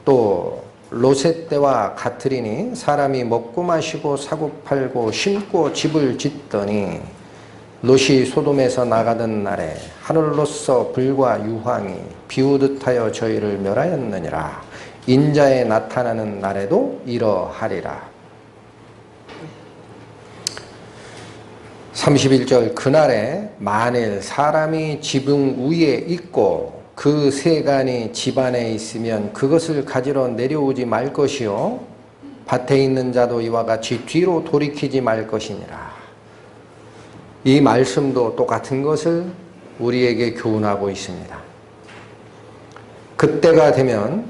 또 롯의 때와 같으리니 사람이 먹고 마시고 사고 팔고 심고 집을 짓더니 롯이 소돔에서 나가던 날에 하늘로서 불과 유황이 비오듯하여 저희를 멸하였느니라. 인자에 나타나는 날에도 이러하리라. 31절 그날에 만일 사람이 지붕 위에 있고 그 세간이 집안에 있으면 그것을 가지러 내려오지 말 것이요 밭에 있는 자도 이와 같이 뒤로 돌이키지 말 것이니라. 이 말씀도 똑같은 것을 우리에게 교훈하고 있습니다. 그때가 되면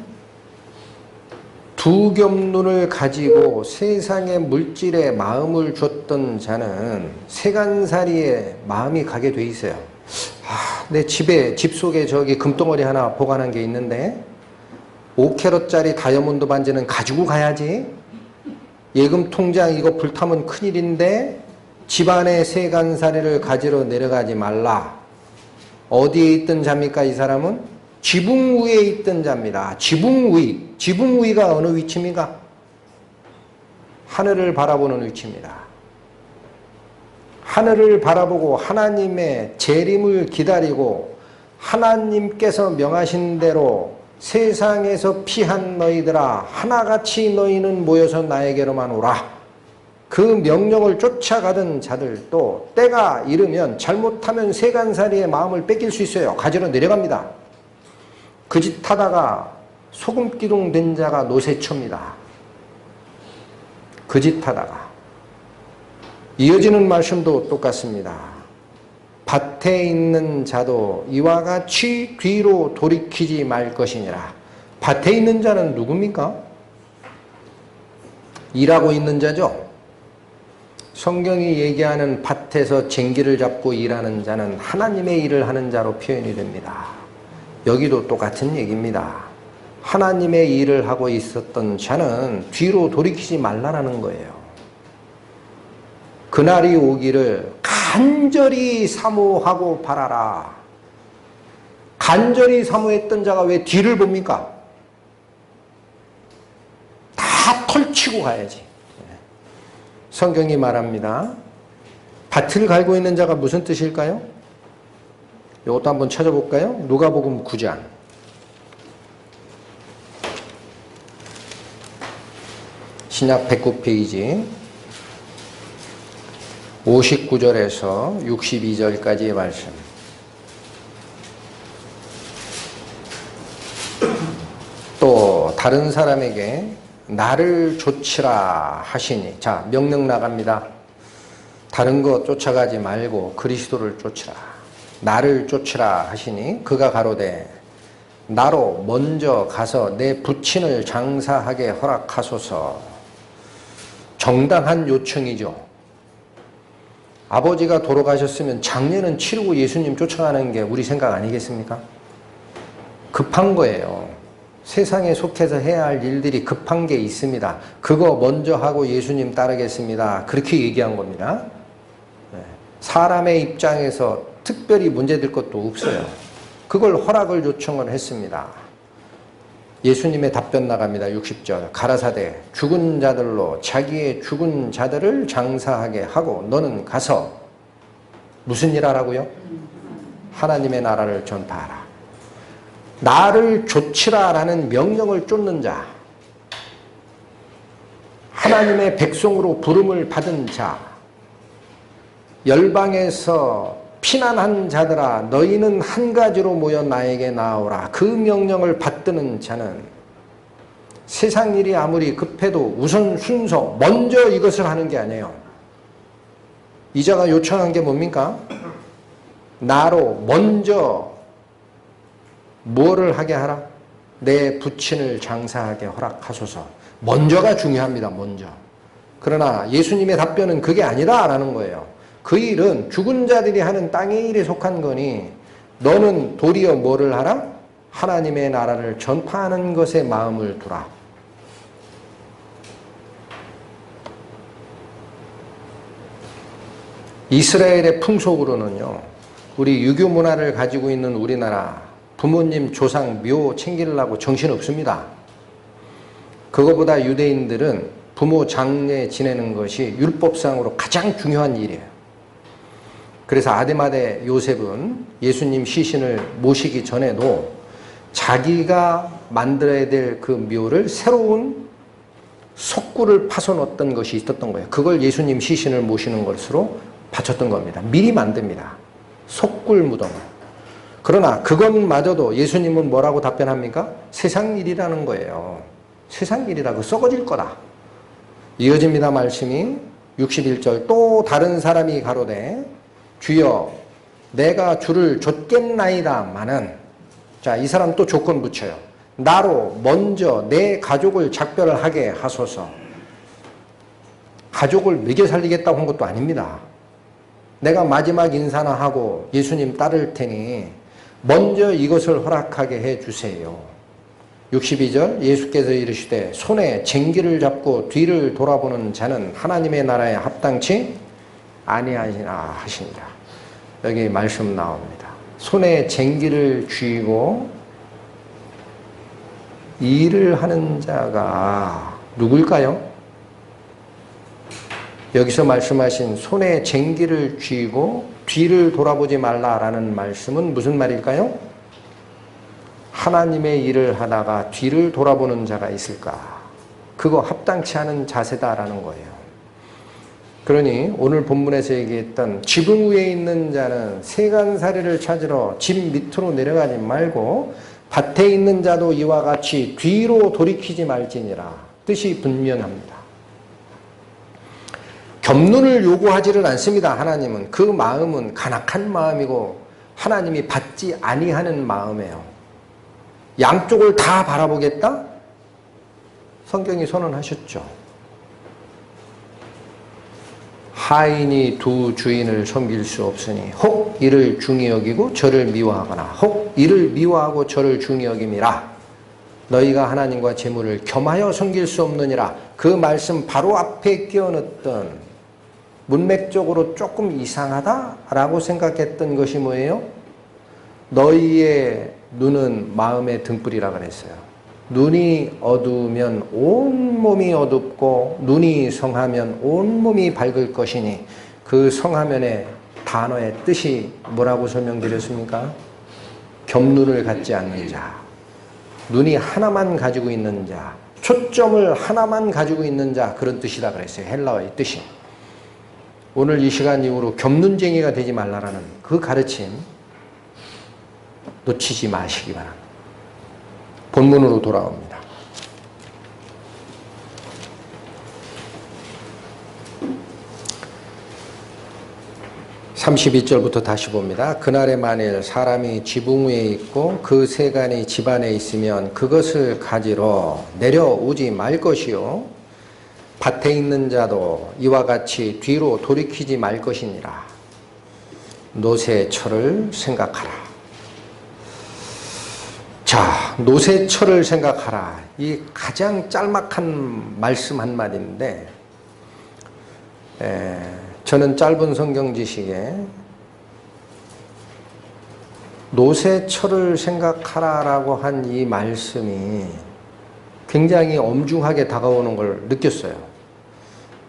두 겸눈을 가지고 세상의 물질에 마음을 줬던 자는 세간살이에 마음이 가게 돼 있어요. 내 집 속에 저기 금덩어리 하나 보관한 게 있는데 5캐럿짜리 다이아몬드 반지는 가지고 가야지. 예금 통장 이거 불타면 큰일인데 집안의 세간살이를 가지러 내려가지 말라. 어디에 있던 자입니까? 이 사람은 지붕 위에 있던 자입니다. 지붕 위. 지붕 위가 어느 위치입니까? 하늘을 바라보는 위치입니다. 하늘을 바라보고 하나님의 재림을 기다리고 하나님께서 명하신 대로 세상에서 피한 너희들아 하나같이 너희는 모여서 나에게로만 오라. 그 명령을 쫓아가던 자들도 때가 이르면 잘못하면 세간살이의 마음을 뺏길 수 있어요. 가지러 내려갑니다. 그 짓 하다가 소금기둥 된 자가 노새초입니다. 그 짓 하다가. 이어지는 말씀도 똑같습니다. 밭에 있는 자도 이와 같이 뒤로 돌이키지 말 것이니라. 밭에 있는 자는 누굽니까? 일하고 있는 자죠. 성경이 얘기하는 밭에서 쟁기를 잡고 일하는 자는 하나님의 일을 하는 자로 표현이 됩니다. 여기도 똑같은 얘기입니다. 하나님의 일을 하고 있었던 자는 뒤로 돌이키지 말라라는 거예요. 그날이 오기를 간절히 사모하고 바라라. 간절히 사모했던 자가 왜 뒤를 봅니까? 다 털치고 가야지. 성경이 말합니다. 밭을 갈고 있는 자가 무슨 뜻일까요? 이것도 한번 찾아볼까요? 누가복음 9장. 신약 109페이지 59절에서 62절까지의 말씀. 또 다른 사람에게 나를 좇으라 하시니. 자, 명령 나갑니다. 다른 거 쫓아가지 말고 그리스도를 쫓으라. 나를 쫓으라 하시니 그가 가로되 나로 먼저 가서 내 부친을 장사하게 허락하소서. 정당한 요청이죠. 아버지가 돌아가셨으면 장례는 치르고 예수님 쫓아가는 게 우리 생각 아니겠습니까? 급한 거예요. 세상에 속해서 해야 할 일들이 급한 게 있습니다. 그거 먼저 하고 예수님 따르겠습니다. 그렇게 얘기한 겁니다. 사람의 입장에서 특별히 문제될 것도 없어요. 그걸 허락을 요청을 했습니다. 예수님의 답변 나갑니다. 60절. 가라사대 죽은 자들로 자기의 죽은 자들을 장사하게 하고 너는 가서 무슨 일 하라고요? 하나님의 나라를 전파하라. 나를 좇으라라는 명령을 쫓는 자, 하나님의 백성으로 부름을 받은 자, 열방에서 피난한 자들아 너희는 한 가지로 모여 나에게 나오라. 그 명령을 받드는 자는 세상 일이 아무리 급해도 우선 순서 먼저 이것을 하는 게 아니에요. 이자가 요청한 게 뭡니까? 나로 먼저 뭐를 하게 하라? 내 부친을 장사하게 허락하소서. 먼저가 중요합니다. 먼저. 그러나 예수님의 답변은 그게 아니다라는 거예요. 그 일은 죽은 자들이 하는 땅의 일에 속한 거니 너는 도리어 뭐를 하라? 하나님의 나라를 전파하는 것에 마음을 두라. 이스라엘의 풍속으로는요, 우리 유교 문화를 가지고 있는 우리나라 부모님 조상 묘 챙기려고 정신없습니다. 그거보다 유대인들은 부모 장례 지내는 것이 율법상으로 가장 중요한 일이에요. 그래서 아데마데 요셉은 예수님 시신을 모시기 전에도 자기가 만들어야 될 그 묘를 새로운 석굴을 파서 넣었던 것이 있었던 거예요. 그걸 예수님 시신을 모시는 것으로 바쳤던 겁니다. 미리 만듭니다. 석굴 무덤. 그러나 그것마저도 예수님은 뭐라고 답변합니까? 세상 일이라는 거예요. 세상 일이라고 썩어질 거다. 이어집니다. 말씀이 61절. 또 다른 사람이 가로되 주여 내가 주를 좇겠나이다마는, 자, 이 사람 또 조건 붙여요. 나로 먼저 내 가족을 작별을 하게 하소서. 가족을 먹여 살리겠다고 한 것도 아닙니다. 내가 마지막 인사나 하고 예수님 따를 테니 먼저 이것을 허락하게 해 주세요. 62절. 예수께서 이르시되 손에 쟁기를 잡고 뒤를 돌아보는 자는 하나님의 나라에 합당치 아니하시나 하시니라. 여기 말씀 나옵니다. 손에 쟁기를 쥐고 일을 하는 자가 누굴까요? 여기서 말씀하신 손에 쟁기를 쥐고 뒤를 돌아보지 말라라는 말씀은 무슨 말일까요? 하나님의 일을 하다가 뒤를 돌아보는 자가 있을까? 그거 합당치 않은 자세다라는 거예요. 그러니 오늘 본문에서 얘기했던 지붕 위에 있는 자는 세간살이를 찾으러 집 밑으로 내려가지 말고 밭에 있는 자도 이와 같이 뒤로 돌이키지 말지니라. 뜻이 분명합니다. 겸눈을 요구하지를 않습니다. 하나님은. 그 마음은 간악한 마음이고 하나님이 받지 아니하는 마음이에요. 양쪽을 다 바라보겠다? 성경이 선언하셨죠. 하인이 두 주인을 섬길 수 없으니 혹 이를 중히 여기고 저를 미워하거나 혹 이를 미워하고 저를 중히 여김이라. 너희가 하나님과 재물을 겸하여 섬길 수 없느니라. 그 말씀 바로 앞에 끼워넣었던 문맥적으로 조금 이상하다라고 생각했던 것이 뭐예요? 너희의 눈은 마음의 등불이라 그랬어요. 눈이 어두우면 온몸이 어둡고 눈이 성하면 온몸이 밝을 것이니 그 성하면의 단어의 뜻이 뭐라고 설명드렸습니까? 겸눈을 갖지 않는 자, 눈이 하나만 가지고 있는 자, 초점을 하나만 가지고 있는 자, 그런 뜻이라 그랬어요. 헬라어의 뜻이. 오늘 이 시간 이후로 겸눈쟁이가 되지 말라라는 그 가르침 놓치지 마시기 바랍니다. 본문으로 돌아옵니다. (32절부터) 다시 봅니다. 그날에 만일 사람이 지붕 위에 있고 그 세간이 집 안에 있으면 그것을 가지러 내려오지 말 것이요 밭에 있는 자도 이와 같이 뒤로 돌이키지 말 것이니라. 노새철을 생각하라. 자, 노새철을 생각하라. 이 가장 짤막한 말씀 한마디인데 저는 짧은 성경 지식에 노새철을 생각하라라고 한 이 말씀이 굉장히 엄중하게 다가오는 걸 느꼈어요.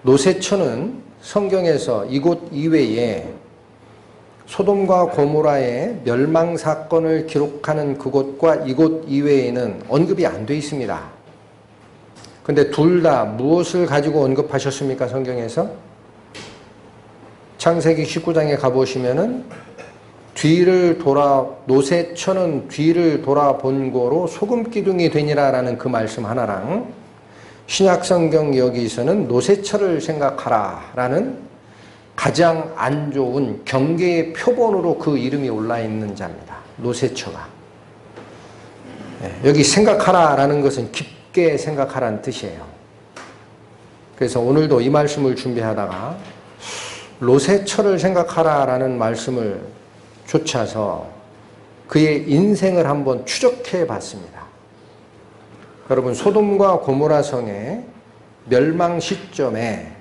노새철은 성경에서 이곳 이외에 소돔과 고모라의 멸망사건을 기록하는 그곳과 이곳 이외에는 언급이 안 돼 있습니다. 근데 둘 다 무엇을 가지고 언급하셨습니까? 성경에서? 창세기 19장에 가보시면은 노새처는 뒤를 돌아본 고로 소금기둥이 되니라 라는 그 말씀 하나랑 신약성경 여기서는 노새철을 생각하라 라는 가장 안 좋은 경계의 표본으로 그 이름이 올라있는 자입니다. 노새처가. 여기 생각하라 라는 것은 깊게 생각하라는 뜻이에요. 그래서 오늘도 이 말씀을 준비하다가 노새처를 생각하라 라는 말씀을 쫓아서 그의 인생을 한번 추적해 봤습니다. 여러분, 소돔과 고모라 성의 멸망 시점에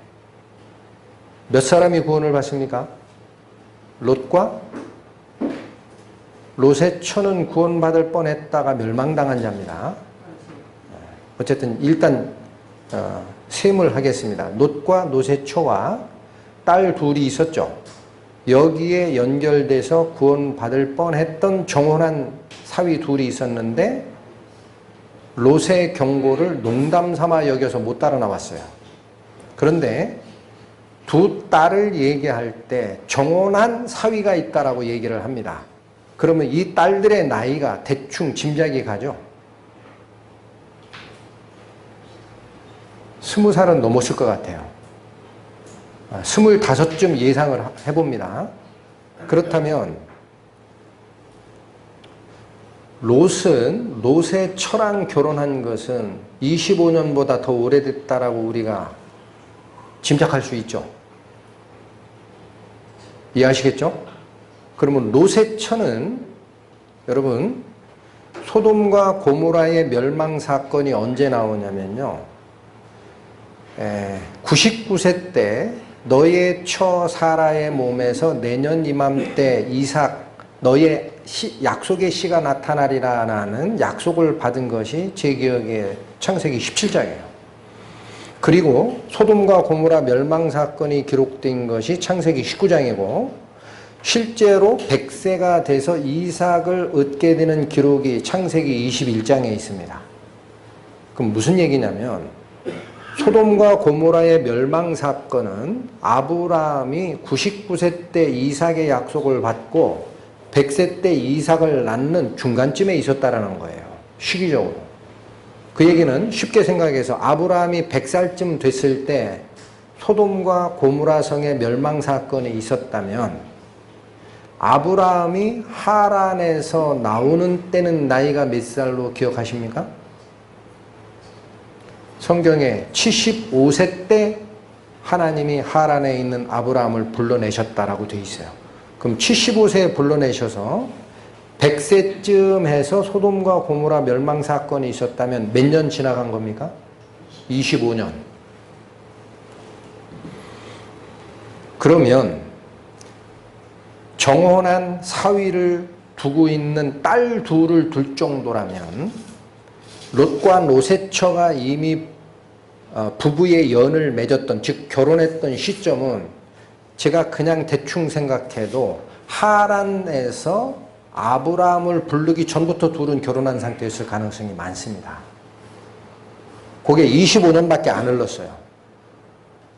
몇 사람이 구원을 받습니까? 롯과 노새처는 구원받을 뻔했다가 멸망당한 자입니다. 어쨌든 일단 셈을 하겠습니다. 롯과 노새처와 딸 둘이 있었죠. 여기에 연결돼서 구원받을 뻔했던 정혼한 사위 둘이 있었는데 롯의 경고를 농담 삼아 여겨서 못 따라 나왔어요. 그런데 두 딸을 얘기할 때 정혼한 사위가 있다라고 얘기를 합니다. 그러면 이 딸들의 나이가 대충 짐작이 가죠. 20살은 넘었을 것 같아요. 25쯤 예상을 해봅니다. 그렇다면 롯은 노새처랑 결혼한 것은 25년보다 더 오래됐다라고 우리가 짐작할 수 있죠. 이해하시겠죠? 그러면 노새처는 여러분 소돔과 고모라의 멸망사건이 언제 나오냐면요. 99세 때 너의 처 사라의 몸에서 내년 이맘때 이삭 너의 약속의 씨가 나타나리라는 약속을 받은 것이 제 기억에 창세기 17장이에요. 그리고 소돔과 고모라 멸망사건이 기록된 것이 창세기 19장이고 실제로 100세가 돼서 이삭을 얻게 되는 기록이 창세기 21장에 있습니다. 그럼 무슨 얘기냐면 소돔과 고모라의 멸망 사건은 아브라함이 99세 때 이삭의 약속을 받고 100세 때 이삭을 낳는 중간쯤에 있었다라는 거예요. 시기적으로. 그 얘기는 쉽게 생각해서 아브라함이 100살쯤 됐을 때 소돔과 고모라 성의 멸망 사건이 있었다면 아브라함이 하란에서 나오는 때는 나이가 몇 살로 기억하십니까? 성경에 75세 때 하나님이 하란에 있는 아브라함을 불러내셨다라고 되어 있어요. 그럼 75세에 불러내셔서 100세쯤 해서 소돔과 고모라 멸망 사건이 있었다면 몇 년 지나간 겁니까? 25년. 그러면 정혼한 사위를 두고 있는 딸 둘을 둘 정도라면 롯과 노세처가 이미 부부의 연을 맺었던, 즉 결혼했던 시점은 제가 그냥 대충 생각해도 하란에서 아브라함을 부르기 전부터 둘은 결혼한 상태였을 가능성이 많습니다. 그게 25년밖에 안 흘렀어요.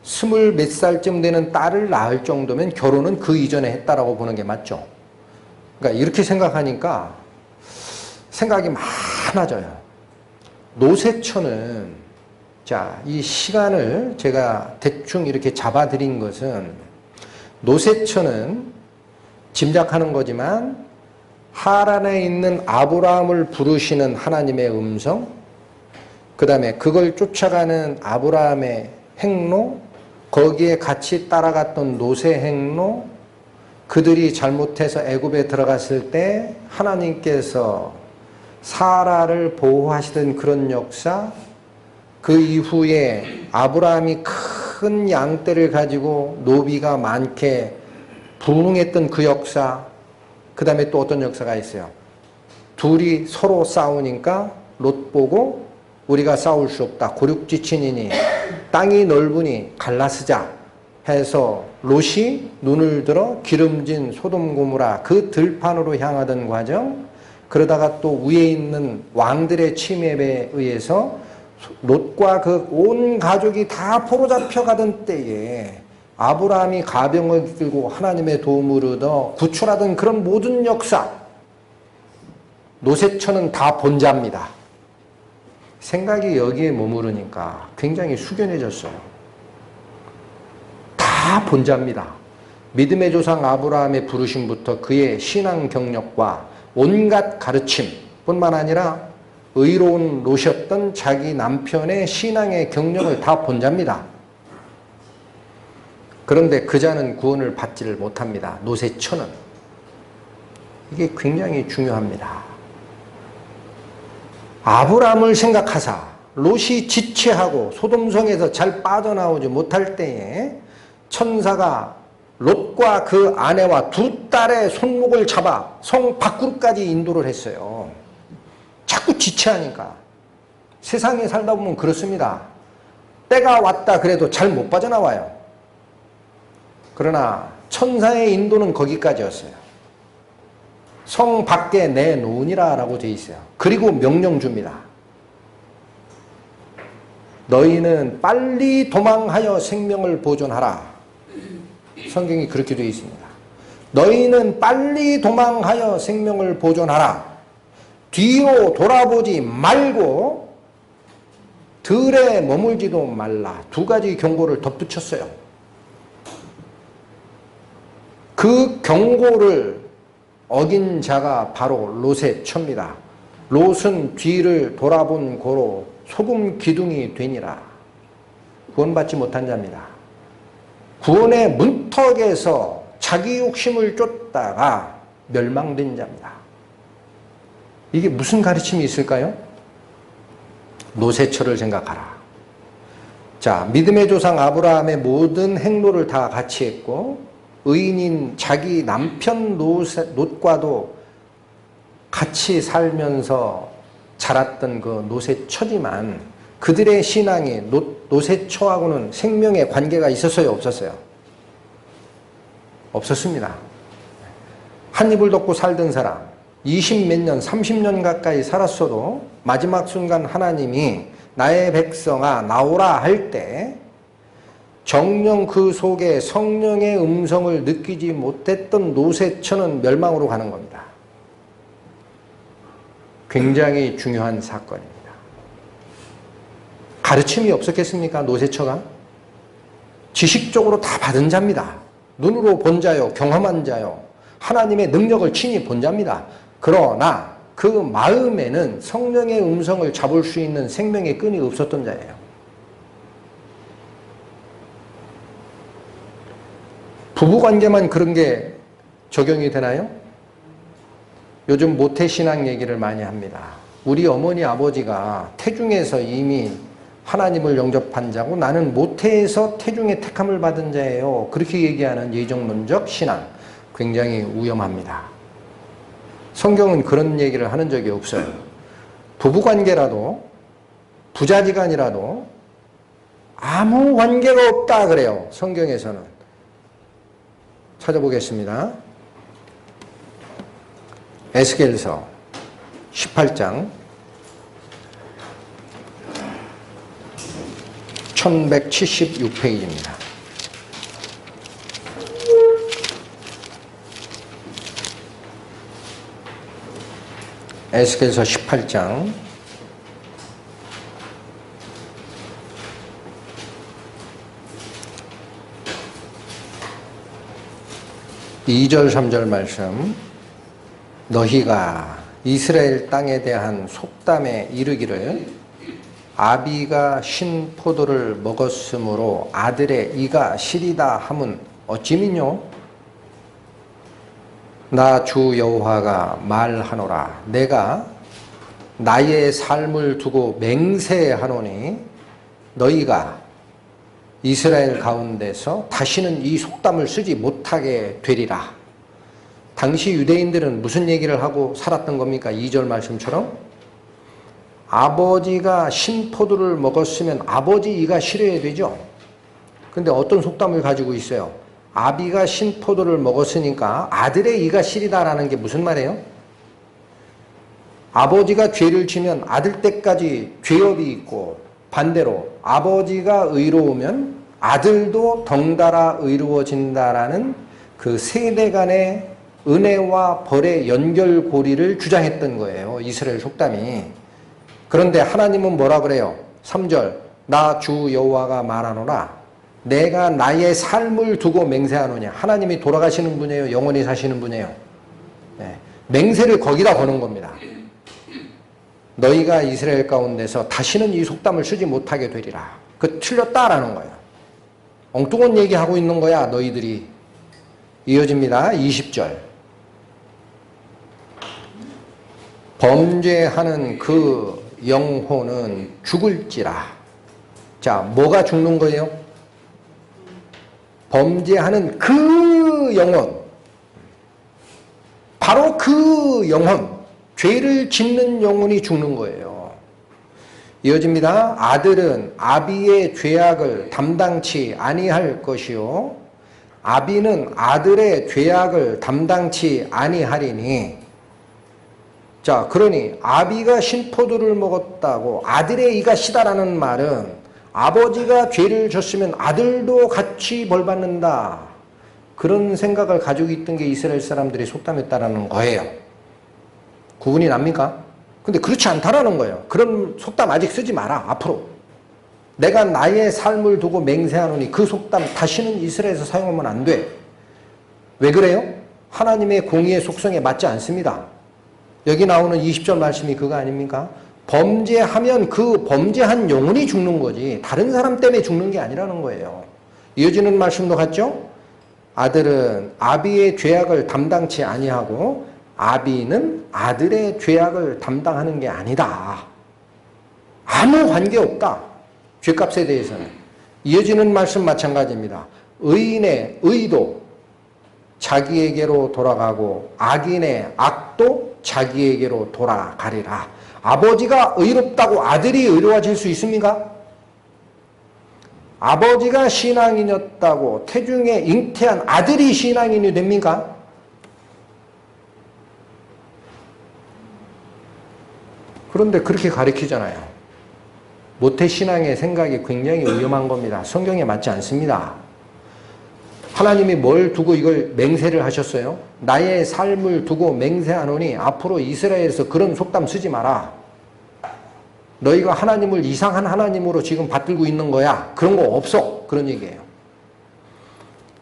20 몇 살쯤 되는 딸을 낳을 정도면 결혼은 그 이전에 했다라고 보는 게 맞죠. 그러니까 이렇게 생각하니까 생각이 많아져요. 노세처는, 자, 이 시간을 제가 대충 이렇게 잡아드린 것은 노세처는 짐작하는 거지만 하란에 있는 아브라함을 부르시는 하나님의 음성, 그 다음에 그걸 쫓아가는 아브라함의 행로, 거기에 같이 따라갔던 노세 행로, 그들이 잘못해서 애굽에 들어갔을 때 하나님께서 사라를 보호하시던 그런 역사, 그 이후에 아브라함이 큰 양떼를 가지고 노비가 많게 부흥했던 그 역사, 그 다음에 또 어떤 역사가 있어요. 둘이 서로 싸우니까 롯 보고 우리가 싸울 수 없다. 고륙지친이니 땅이 넓으니 갈라쓰자 해서 롯이 눈을 들어 기름진 소돔 고모라 그 들판으로 향하던 과정, 그러다가 또 위에 있는 왕들의 침입에 의해서 롯과 그 온 가족이 다 포로잡혀 가던 때에 아브라함이 가병을 들고 하나님의 도움을 얻어 구출하던 그런 모든 역사, 노세처는 다 본자입니다. 생각이 여기에 머무르니까 굉장히 숙연해졌어요. 다 본자입니다. 믿음의 조상 아브라함의 부르심부터 그의 신앙 경력과 온갖 가르침 뿐만 아니라 의로운 롯이었던 자기 남편의 신앙의 경력을 다 본자입니다. 그런데 그자는 구원을 받지를 못합니다. 노세처는. 이게 굉장히 중요합니다. 아브라함을 생각하사 롯이 지체하고 소돔성에서 잘 빠져나오지 못할 때에 천사가 롯과 그 아내와 두 딸의 손목을 잡아 성 밖으로까지 인도를 했어요. 자꾸 지체하니까. 세상에 살다 보면 그렇습니다. 때가 왔다 그래도 잘 못 빠져나와요. 그러나 천사의 인도는 거기까지였어요. 성 밖에 내놓으니라 라고 되어 있어요. 그리고 명령 줍니다. 너희는 빨리 도망하여 생명을 보존하라. 성경이 그렇게 되어 있습니다. 너희는 빨리 도망하여 생명을 보존하라. 뒤로 돌아보지 말고 들에 머물지도 말라. 두 가지 경고를 덧붙였어요. 그 경고를 어긴 자가 바로 롯의 처입니다. 롯은 뒤를 돌아본 고로 소금 기둥이 되니라. 구원받지 못한 자입니다. 구원의 문턱에서 자기 욕심을 쫓다가 멸망된 자입니다. 이게 무슨 가르침이 있을까요? 노세처를 생각하라. 자, 믿음의 조상 아브라함의 모든 행로를 다 같이 했고 의인인 자기 남편 롯과도 같이 살면서 자랐던 그 노세처지만 그들의 신앙이 노세처하고는 생명의 관계가 있었어요? 없었어요? 없었습니다. 한 입을 덮고 살던 사람 20몇 년, 30년 가까이 살았어도 마지막 순간 하나님이 나의 백성아 나오라 할 때 정녕 그 속에 성령의 음성을 느끼지 못했던 노세처는 멸망으로 가는 겁니다. 굉장히 중요한 사건입니다. 가르침이 없었겠습니까? 노세처가? 지식적으로 다 받은 자입니다. 눈으로 본 자요, 경험한 자요, 하나님의 능력을 친히 본 자입니다. 그러나 그 마음에는 성령의 음성을 잡을 수 있는 생명의 끈이 없었던 자예요. 부부관계만 그런 게 적용이 되나요? 요즘 모태신앙 얘기를 많이 합니다. 우리 어머니 아버지가 태중에서 이미 하나님을 영접한 자고 나는 모태에서 태중의 택함을 받은 자예요. 그렇게 얘기하는 예정론적 신앙 굉장히 위험합니다. 성경은 그런 얘기를 하는 적이 없어요. 부부관계라도 부자지간이라도 아무 관계가 없다 그래요. 성경에서는. 찾아보겠습니다. 에스겔서 18장 1176페이지입니다. 에스겔서 18장 2절 3절 말씀. 너희가 이스라엘 땅에 대한 속담에 이르기를 아비가 신 포도를 먹었으므로 아들의 이가 시리다 함은 어찌미뇨? 나 주 여호와가 말하노라. 내가 나의 삶을 두고 맹세하노니 너희가 이스라엘 가운데서 다시는 이 속담을 쓰지 못하게 되리라. 당시 유대인들은 무슨 얘기를 하고 살았던 겁니까? 2절 말씀처럼 아버지가 신포도를 먹었으면 아버지 이가 시려야 되죠. 근데 어떤 속담을 가지고 있어요? 아비가 신포도를 먹었으니까 아들의 이가 시리다라는 게 무슨 말이에요? 아버지가 죄를 지면 아들 때까지 죄업이 있고 반대로 아버지가 의로우면 아들도 덩달아 의로워진다라는 그 세대 간의 은혜와 벌의 연결고리를 주장했던 거예요. 이스라엘 속담이. 그런데 하나님은 뭐라 그래요? 3절 나 주 여호와가 말하노라. 내가 나의 삶을 두고 맹세하노냐. 하나님이 돌아가시는 분이에요? 영원히 사시는 분이에요? 네. 맹세를 거기다 거는 겁니다. 너희가 이스라엘 가운데서 다시는 이 속담을 쓰지 못하게 되리라. 그 틀렸다라는 거예요. 엉뚱한 얘기하고 있는 거야 너희들이. 이어집니다. 20절 범죄하는 그 영혼은 죽을지라. 자, 뭐가 죽는 거예요? 범죄하는 그 영혼, 바로 그 영혼, 죄를 짓는 영혼이 죽는 거예요. 이어집니다. 아들은 아비의 죄악을 담당치 아니할 것이요 아비는 아들의 죄악을 담당치 아니하리니. 자, 그러니 아비가 신포도를 먹었다고 아들의 이가 시다라는 말은 아버지가 죄를 졌으면 아들도 같이 벌받는다. 그런 생각을 가지고 있던 게 이스라엘 사람들의 속담이었다라는 거예요. 구분이 납니까? 근데 그렇지 않다라는 거예요. 그런 속담 아직 쓰지 마라. 앞으로. 내가 나의 삶을 두고 맹세하노니 그 속담 다시는 이스라엘에서 사용하면 안 돼. 왜 그래요? 하나님의 공의의 속성에 맞지 않습니다. 여기 나오는 20절 말씀이 그거 아닙니까? 범죄하면 그 범죄한 영혼이 죽는 거지 다른 사람 때문에 죽는 게 아니라는 거예요. 이어지는 말씀도 같죠? 아들은 아비의 죄악을 담당치 아니하고 아비는 아들의 죄악을 담당하는 게 아니다. 아무 관계없다. 죄값에 대해서는. 이어지는 말씀 마찬가지입니다. 의인의 의도 자기에게로 돌아가고 악인의 악도 자기에게로 돌아가리라. 아버지가 의롭다고 아들이 의로워질 수 있습니까? 아버지가 신앙인이었다고 태중에 잉태한 아들이 신앙인이 됩니까? 그런데 그렇게 가르치잖아요. 모태신앙의 생각이 굉장히 위험한 겁니다. 성경에 맞지 않습니다. 하나님이 뭘 두고 이걸 맹세를 하셨어요? 나의 삶을 두고 맹세하노니 앞으로 이스라엘에서 그런 속담 쓰지 마라. 너희가 하나님을 이상한 하나님으로 지금 받들고 있는 거야. 그런 거 없어. 그런 얘기예요.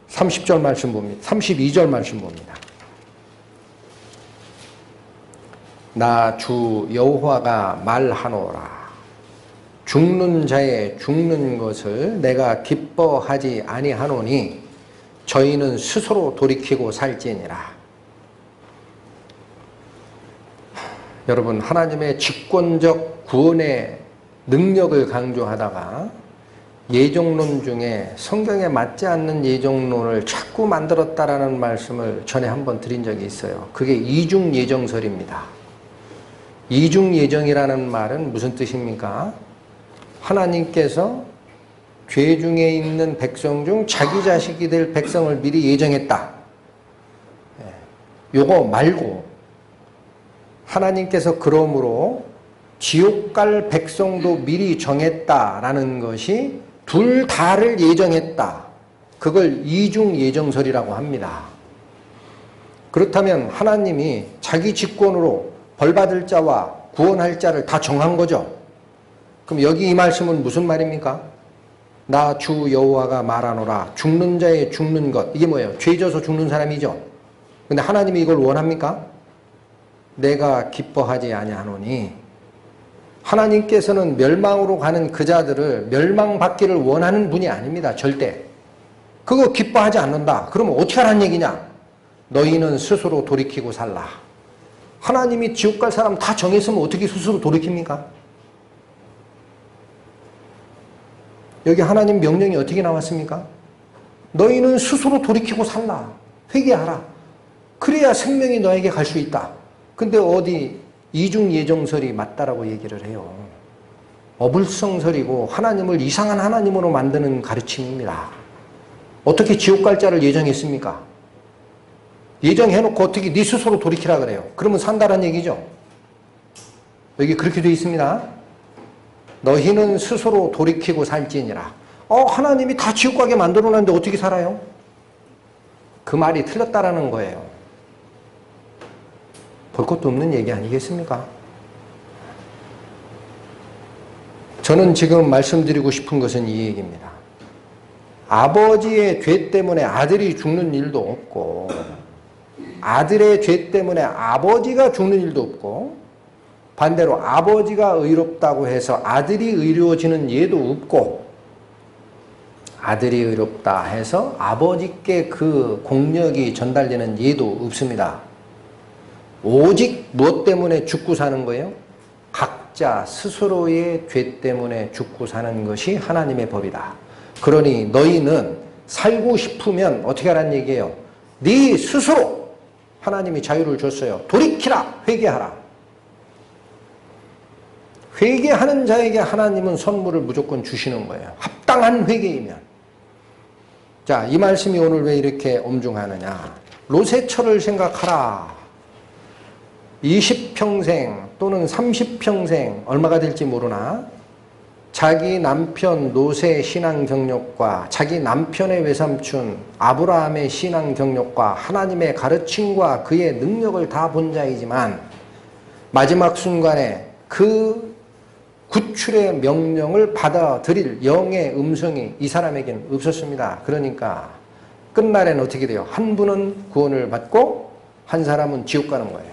30절 말씀 봅니다. 32절 말씀 봅니다. 나 주 여호와가 말하노라. 죽는 자의 죽는 것을 내가 기뻐하지 아니하노니 저희는 스스로 돌이키고 살지니라. 여러분, 하나님의 직권적 구원의 능력을 강조하다가 예정론 중에 성경에 맞지 않는 예정론을 자꾸 만들었다라는 말씀을 전에 한번 드린 적이 있어요. 그게 이중예정설입니다. 이중예정이라는 말은 무슨 뜻입니까? 하나님께서 죄 중에 있는 백성 중 자기 자식이 될 백성을 미리 예정했다. 요거 말고 하나님께서 그러므로 지옥 갈 백성도 미리 정했다라는 것이 둘 다를 예정했다. 그걸 이중예정설이라고 합니다. 그렇다면 하나님이 자기 직권으로 벌받을 자와 구원할 자를 다 정한 거죠. 그럼 여기 이 말씀은 무슨 말입니까? 나 주 여호와가 말하노라. 죽는 자의 죽는 것. 이게 뭐예요? 죄 져서 죽는 사람이죠. 근데 하나님이 이걸 원합니까? 내가 기뻐하지 아니하노니. 하나님께서는 멸망으로 가는 그 자들을 멸망받기를 원하는 분이 아닙니다. 절대. 그거 기뻐하지 않는다. 그러면 어떻게 하라는 얘기냐? 너희는 스스로 돌이키고 살라. 하나님이 지옥 갈 사람 다 정했으면 어떻게 스스로 돌이킵니까? 여기 하나님 명령이 어떻게 나왔습니까? 너희는 스스로 돌이키고 살라. 회개하라. 그래야 생명이 너에게 갈 수 있다. 근데 어디 이중예정설이 맞다라고 얘기를 해요. 어불성설이고 하나님을 이상한 하나님으로 만드는 가르침입니다. 어떻게 지옥 갈 자를 예정했습니까? 예정해놓고 어떻게 네 스스로 돌이키라 그래요. 그러면 산다는 얘기죠. 여기 그렇게 되어 있습니다. 너희는 스스로 돌이키고 살지니라. 하나님이 다 지옥 가게 만들어놨는데 어떻게 살아요? 그 말이 틀렸다라는 거예요. 볼 것도 없는 얘기 아니겠습니까? 저는 지금 말씀드리고 싶은 것은 이 얘기입니다. 아버지의 죄 때문에 아들이 죽는 일도 없고, 아들의 죄 때문에 아버지가 죽는 일도 없고, 반대로 아버지가 의롭다고 해서 아들이 의로워지는 예도 없고, 아들이 의롭다 해서 아버지께 그 공력이 전달되는 예도 없습니다. 오직 무엇 때문에 죽고 사는 거예요? 각자 스스로의 죄 때문에 죽고 사는 것이 하나님의 법이다. 그러니 너희는 살고 싶으면 어떻게 하라는 얘기예요? 네 스스로 하나님이 자유를 줬어요. 돌이키라, 회개하라. 회개하는 자에게 하나님은 선물을 무조건 주시는 거예요. 합당한 회개이면. 자, 이 말씀이 오늘 왜 이렇게 엄중하느냐? 롯의 철을 생각하라. 20평생 또는 30평생 얼마가 될지 모르나 자기 남편 롯의 신앙 경력과 자기 남편의 외삼촌 아브라함의 신앙 경력과 하나님의 가르침과 그의 능력을 다 본 자이지만 마지막 순간에 그 구출의 명령을 받아들일 영의 음성이 이 사람에게는 없었습니다. 그러니까 끝날에는 어떻게 돼요? 한 분은 구원을 받고 한 사람은 지옥 가는 거예요.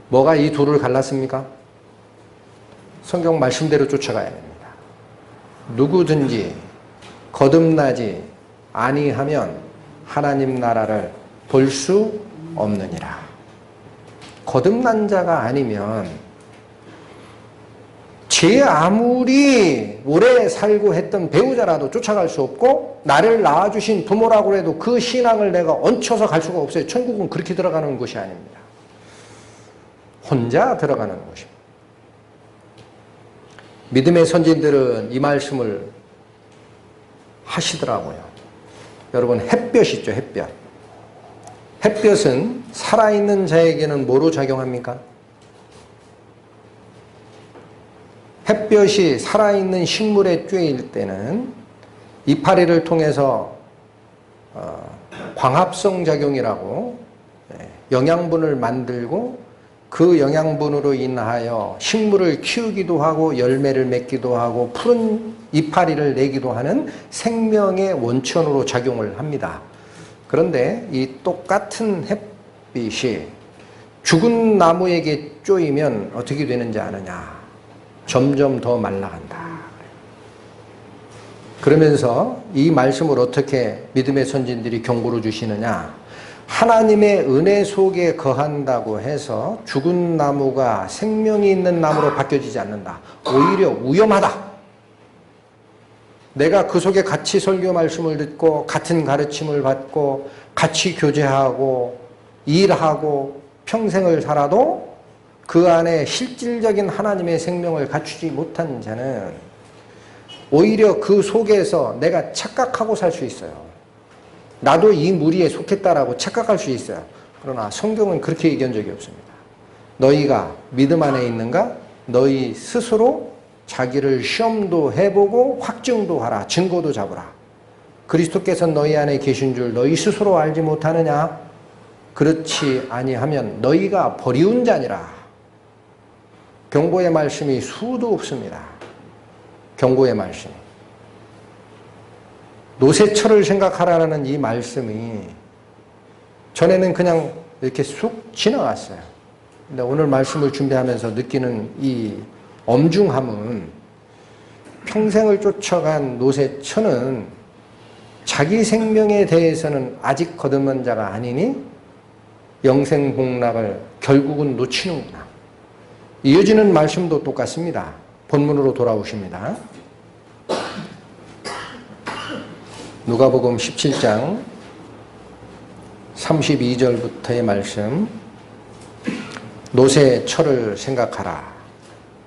뭐가 이 둘을 갈랐습니까? 성경 말씀대로 쫓아가야 됩니다. 누구든지 거듭나지 아니하면 하나님 나라를 볼 수 없느니라. 거듭난 자가 아니면 제 아무리 오래 살고 했던 배우자라도 쫓아갈 수 없고 나를 낳아주신 부모라고 해도 그 신앙을 내가 얹혀서 갈 수가 없어요. 천국은 그렇게 들어가는 곳이 아닙니다. 혼자 들어가는 곳입니다. 믿음의 선진들은 이 말씀을 하시더라고요. 여러분, 햇볕 있죠, 햇볕. 햇볕은 살아있는 자에게는 뭐로 작용합니까? 햇볕이 살아있는 식물에 쬐일 때는 이파리를 통해서 광합성 작용이라고 영양분을 만들고 그 영양분으로 인하여 식물을 키우기도 하고 열매를 맺기도 하고 푸른 이파리를 내기도 하는 생명의 원천으로 작용을 합니다. 그런데 이 똑같은 햇빛이 죽은 나무에게 쪼이면 어떻게 되는지 아느냐? 점점 더 말라간다. 그러면서 이 말씀을 어떻게 믿음의 선진들이 경고를 주시느냐? 하나님의 은혜 속에 거한다고 해서 죽은 나무가 생명이 있는 나무로 바뀌어지지 않는다. 오히려 위험하다. 내가 그 속에 같이 설교 말씀을 듣고 같은 가르침을 받고 같이 교제하고 일하고 평생을 살아도 그 안에 실질적인 하나님의 생명을 갖추지 못한 자는 오히려 그 속에서 내가 착각하고 살 수 있어요. 나도 이 무리에 속했다라고 착각할 수 있어요. 그러나 성경은 그렇게 얘기한 적이 없습니다. 너희가 믿음 안에 있는가? 너희 스스로 자기를 시험도 해보고 확증도 하라. 증거도 잡으라. 그리스도께서 너희 안에 계신 줄 너희 스스로 알지 못하느냐? 그렇지 아니하면 너희가 버리운 자니라. 경고의 말씀이 수도 없습니다. 경고의 말씀. 노새철을 생각하라는 이 말씀이 전에는 그냥 이렇게 쑥 지나갔어요. 근데 오늘 말씀을 준비하면서 느끼는 이 엄중함은 평생을 쫓아간 노새처는 자기 생명에 대해서는 아직 거듭난 자가 아니니 영생복락을 결국은 놓치는구나. 이어지는 말씀도 똑같습니다. 본문으로 돌아오십니다. 누가복음 17장 32절부터의 말씀. 노새철을 생각하라.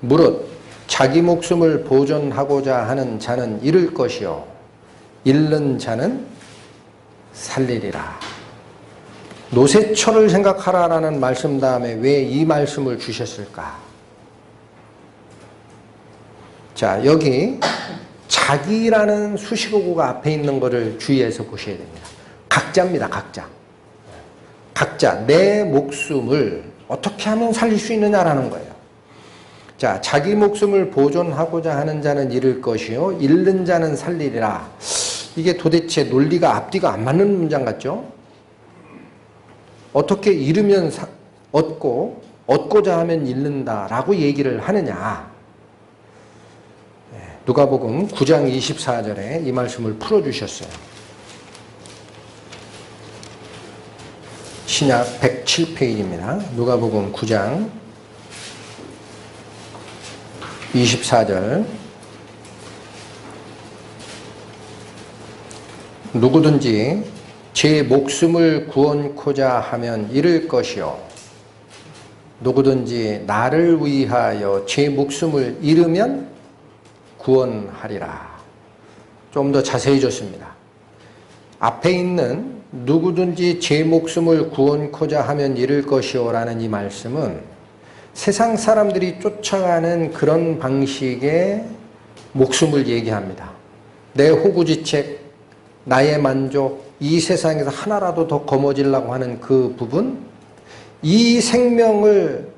무릇 자기 목숨을 보존하고자 하는 자는 잃을 것이요 잃는 자는 살리리라. 노새철을 생각하라라는 말씀 다음에 왜 이 말씀을 주셨을까? 자, 여기 자기라는 수식어구가 앞에 있는 것을 주의해서 보셔야 됩니다. 각자입니다. 각자. 각자 내 목숨을 어떻게 하면 살릴 수 있느냐라는 거예요. 자, 자기 목숨을 보존하고자 하는 자는 잃을 것이요 잃는 자는 살리리라. 이게 도대체 논리가 앞뒤가 안 맞는 문장 같죠? 어떻게 잃으면 얻고 얻고자 하면 잃는다라고 얘기를 하느냐? 누가복음 9장 24절에 이 말씀을 풀어주셨어요. 신약 107페이지입니다. 누가복음 9장 24절. 누구든지 제 목숨을 구원코자 하면 잃을 것이요 누구든지 나를 위하여 제 목숨을 잃으면 구원하리라. 좀 더 자세히 줬습니다. 앞에 있는 누구든지 제 목숨을 구원코자 하면 잃을 것이요 라는 이 말씀은 세상 사람들이 쫓아가는 그런 방식의 목숨을 얘기합니다. 내 호구지책, 나의 만족, 이 세상에서 하나라도 더 거머쥐려고 하는 그 부분, 이 생명을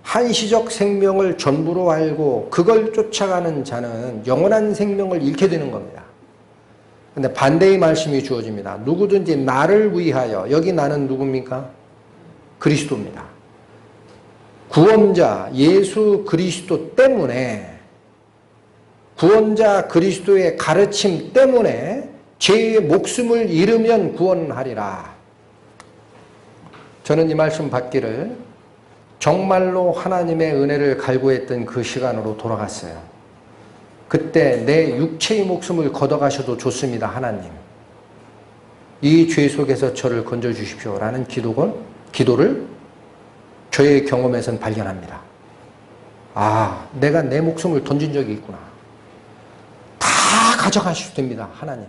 한시적 생명을 전부로 알고 그걸 쫓아가는 자는 영원한 생명을 잃게 되는 겁니다. 근데 반대의 말씀이 주어집니다. 누구든지 나를 위하여, 여기 나는 누굽니까? 그리스도입니다. 구원자 예수 그리스도 때문에, 구원자 그리스도의 가르침 때문에 제 목숨을 잃으면 구원하리라. 저는 이 말씀 받기를 정말로 하나님의 은혜를 갈구했던 그 시간으로 돌아갔어요. 그때 내 육체의 목숨을 걷어가셔도 좋습니다. 하나님, 이 죄 속에서 저를 건져주십시오 라는 기도를 저의 경험에선 발견합니다. 아, 내가 내 목숨을 던진 적이 있구나. 다 가져가셔도 됩니다. 하나님,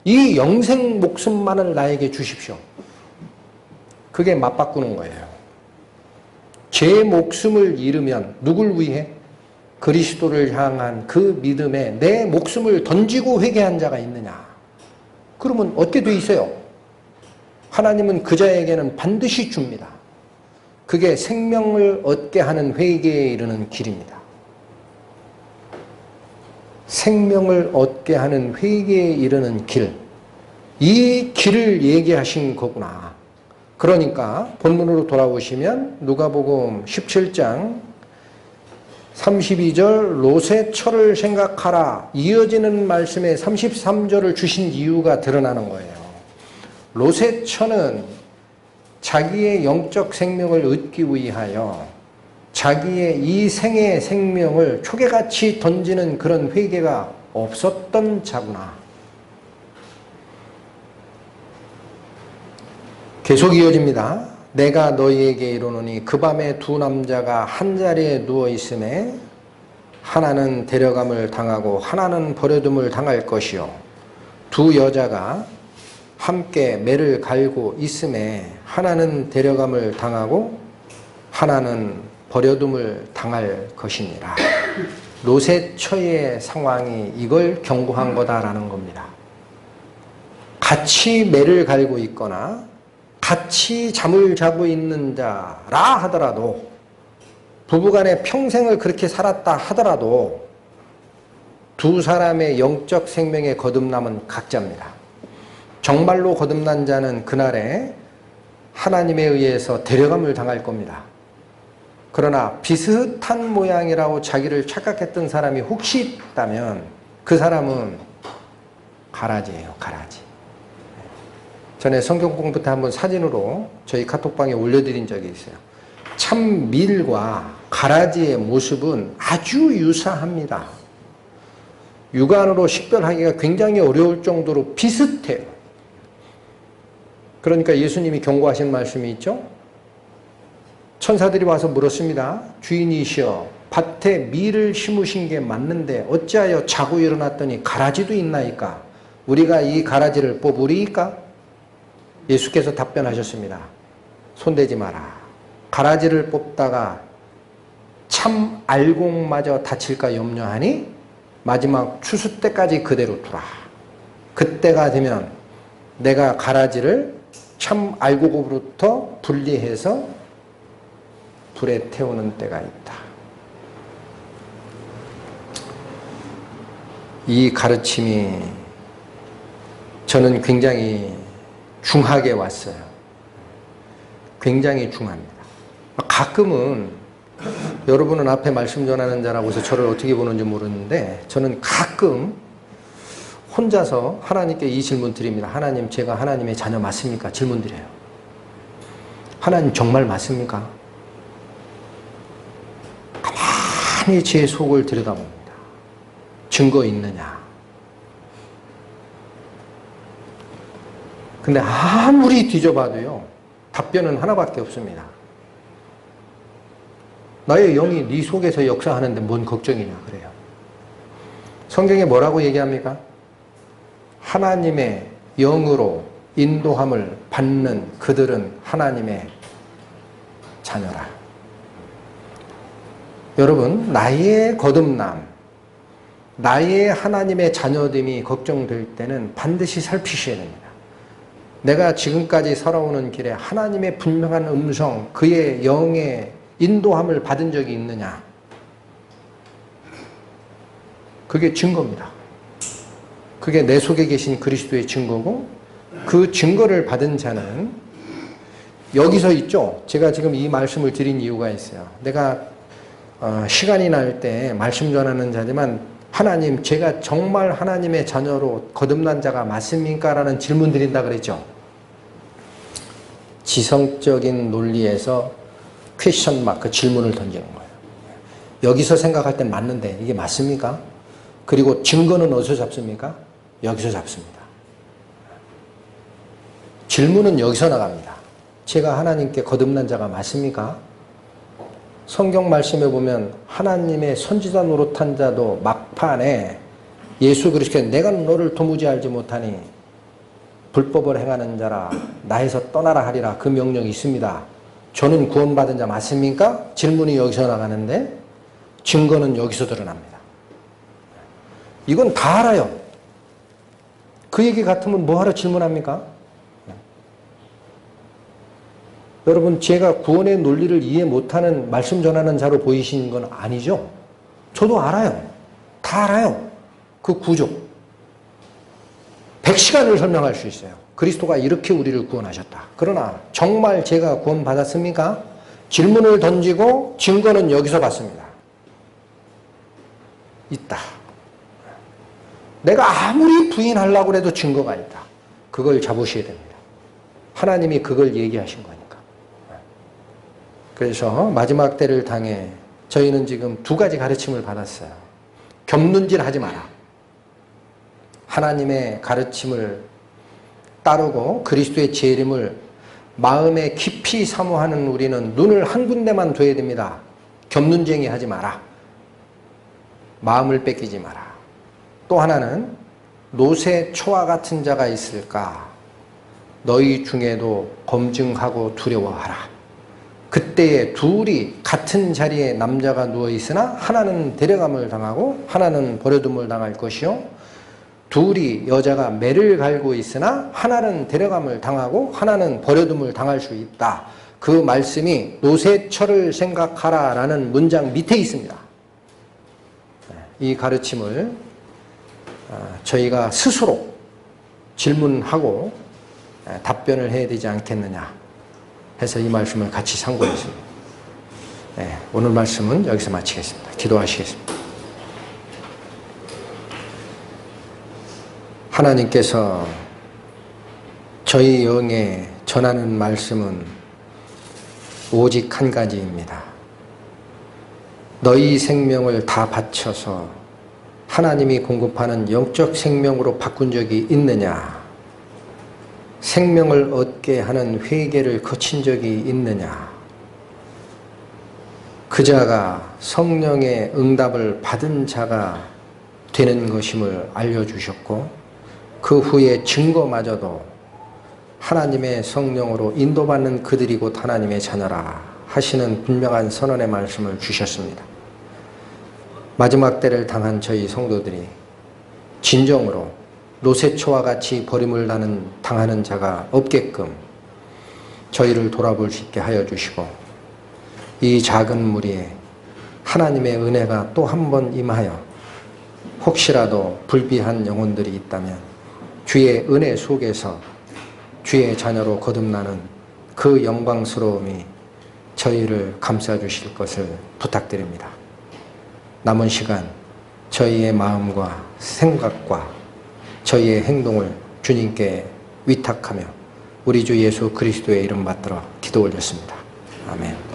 이 영생 목숨만을 나에게 주십시오. 그게 맞바꾸는 거예요. 제 목숨을 잃으면 누굴 위해? 그리스도를 향한 그 믿음에 내 목숨을 던지고 회개한 자가 있느냐? 그러면 얻게 돼 있어요. 하나님은 그 자에게는 반드시 줍니다. 그게 생명을 얻게 하는 회개에 이르는 길입니다. 생명을 얻게 하는 회개에 이르는 길. 이 길을 얘기하신 거구나. 그러니까 본문으로 돌아오시면 누가복음 17장 32절 롯의 처를 생각하라. 이어지는 말씀에 33절을 주신 이유가 드러나는 거예요. 롯의 처는 자기의 영적 생명을 얻기 위하여 자기의 이 생의 생명을 초계같이 던지는 그런 회개가 없었던 자구나. 계속 이어집니다. 내가 너희에게 이르노니 그 밤에 두 남자가 한 자리에 누워 있음에 하나는 데려감을 당하고 하나는 버려둠을 당할 것이요 두 여자가 함께 매를 갈고 있음에 하나는 데려감을 당하고 하나는 버려둠을 당할 것이니라. 롯의 처의 상황이 이걸 경고한 거다라는 겁니다. 같이 매를 갈고 있거나 같이 잠을 자고 있는 자라 하더라도 부부간에 평생을 그렇게 살았다 하더라도 두 사람의 영적 생명의 거듭남은 각자입니다. 정말로 거듭난 자는 그날에 하나님에 의해서 데려감을 당할 겁니다. 그러나 비슷한 모양이라고 자기를 착각했던 사람이 혹시 있다면 그 사람은 가라지예요. 가라지. 전에 성경 공부 때 한번 사진으로 저희 카톡방에 올려드린 적이 있어요. 참 밀과 가라지의 모습은 아주 유사합니다. 육안으로 식별하기가 굉장히 어려울 정도로 비슷해요. 그러니까 예수님이 경고하신 말씀이 있죠. 천사들이 와서 물었습니다. 주인이시여 밭에 밀을 심으신 게 맞는데 어찌하여 자고 일어났더니 가라지도 있나이까? 우리가 이 가라지를 뽑으리이까? 예수께서 답변하셨습니다. 손대지 마라. 가라지를 뽑다가 참 알곡마저 다칠까 염려하니 마지막 추수 때까지 그대로 두라. 그때가 되면 내가 가라지를 참 알곡으로부터 분리해서 불에 태우는 때가 있다. 이 가르침이 저는 굉장히 중하게 왔어요. 굉장히 중합니다. 가끔은 여러분은 앞에 말씀 전하는 자라고 해서 저를 어떻게 보는지 모르는데 저는 가끔 혼자서 하나님께 이 질문 드립니다. 하나님, 제가 하나님의 자녀 맞습니까? 질문 드려요. 하나님 정말 맞습니까? 가만히 제 속을 들여다봅니다. 증거 있느냐? 근데 아무리 뒤져봐도요, 답변은 하나밖에 없습니다. 나의 영이 네 속에서 역사하는데 뭔 걱정이냐 그래요. 성경에 뭐라고 얘기합니까? 하나님의 영으로 인도함을 받는 그들은 하나님의 자녀라. 여러분, 나의 거듭남, 나의 하나님의 자녀됨이 걱정될 때는 반드시 살피셔야 됩니다. 내가 지금까지 살아오는 길에 하나님의 분명한 음성, 그의 영의 인도함을 받은 적이 있느냐? 그게 증거입니다. 그게 내 속에 계신 그리스도의 증거고, 그 증거를 받은 자는 여기서 있죠. 제가 지금 이 말씀을 드린 이유가 있어요. 내가 시간이 날 때 말씀 전하는 자지만 하나님, 제가 정말 하나님의 자녀로 거듭난 자가 맞습니까? 라는 질문 드린다 그랬죠. 지성적인 논리에서 퀘스천 마크, 질문을 던지는 거예요. 여기서 생각할 땐 맞는데 이게 맞습니까? 그리고 증거는 어디서 잡습니까? 여기서 잡습니다. 질문은 여기서 나갑니다. 제가 하나님께 거듭난 자가 맞습니까? 성경 말씀에 보면 하나님의 선지자 노릇한 자도 막판에 예수 그리스도께 내가 너를 도무지 알지 못하니 불법을 행하는 자라 나에서 떠나라 하리라, 그 명령이 있습니다. 저는 구원받은 자 맞습니까? 질문이 여기서 나가는데 증거는 여기서 드러납니다. 이건 다 알아요. 그 얘기 같으면 뭐하러 질문합니까? 여러분, 제가 구원의 논리를 이해 못하는 말씀 전하는 자로 보이신 건 아니죠? 저도 알아요. 다 알아요. 그 구조. 100시간을 설명할 수 있어요. 그리스도가 이렇게 우리를 구원하셨다. 그러나 정말 제가 구원받았습니까? 질문을 던지고 증거는 여기서 받습니다. 있다. 내가 아무리 부인하려고 해도 증거가 있다. 그걸 잡으셔야 됩니다. 하나님이 그걸 얘기하신 거니까. 그래서 마지막 때를 당해 저희는 지금 두 가지 가르침을 받았어요. 겹눈질 하지 마라. 하나님의 가르침을 따르고 그리스도의 재림을 마음에 깊이 사모하는 우리는 눈을 한 군데만 둬야 됩니다. 겹눈쟁이 하지 마라. 마음을 뺏기지 마라. 또 하나는 노새 초와 같은 자가 있을까? 너희 중에도 검증하고 두려워하라. 그때에 둘이 같은 자리에 남자가 누워있으나 하나는 데려감을 당하고 하나는 버려둠을 당할 것이요. 둘이 여자가 매를 갈고 있으나 하나는 데려감을 당하고 하나는 버려둠을 당할 수 있다. 그 말씀이 노새철을 생각하라 라는 문장 밑에 있습니다. 이 가르침을 저희가 스스로 질문하고 답변을 해야 되지 않겠느냐 해서 이 말씀을 같이 상고했습니다. 오늘 말씀은 여기서 마치겠습니다. 기도하시겠습니다. 하나님께서 저희 영에 전하는 말씀은 오직 한 가지입니다. 너희 생명을 다 바쳐서 하나님이 공급하는 영적 생명으로 바꾼 적이 있느냐? 생명을 얻게 하는 회개를 거친 적이 있느냐? 그 자가 성령의 응답을 받은 자가 되는 것임을 알려주셨고 그 후에 증거마저도 하나님의 성령으로 인도받는 그들이 곧 하나님의 자녀라 하시는 분명한 선언의 말씀을 주셨습니다. 마지막 때를 당한 저희 성도들이 진정으로 노새초와 같이 버림을 당하는 자가 없게끔 저희를 돌아볼 수 있게 하여 주시고 이 작은 무리에 하나님의 은혜가 또 한 번 임하여 혹시라도 불비한 영혼들이 있다면 주의 은혜 속에서 주의 자녀로 거듭나는 그 영광스러움이 저희를 감싸 주실 것을 부탁드립니다. 남은 시간 저희의 마음과 생각과 저희의 행동을 주님께 위탁하며 우리 주 예수 그리스도의 이름 받들어 기도 올렸습니다. 아멘.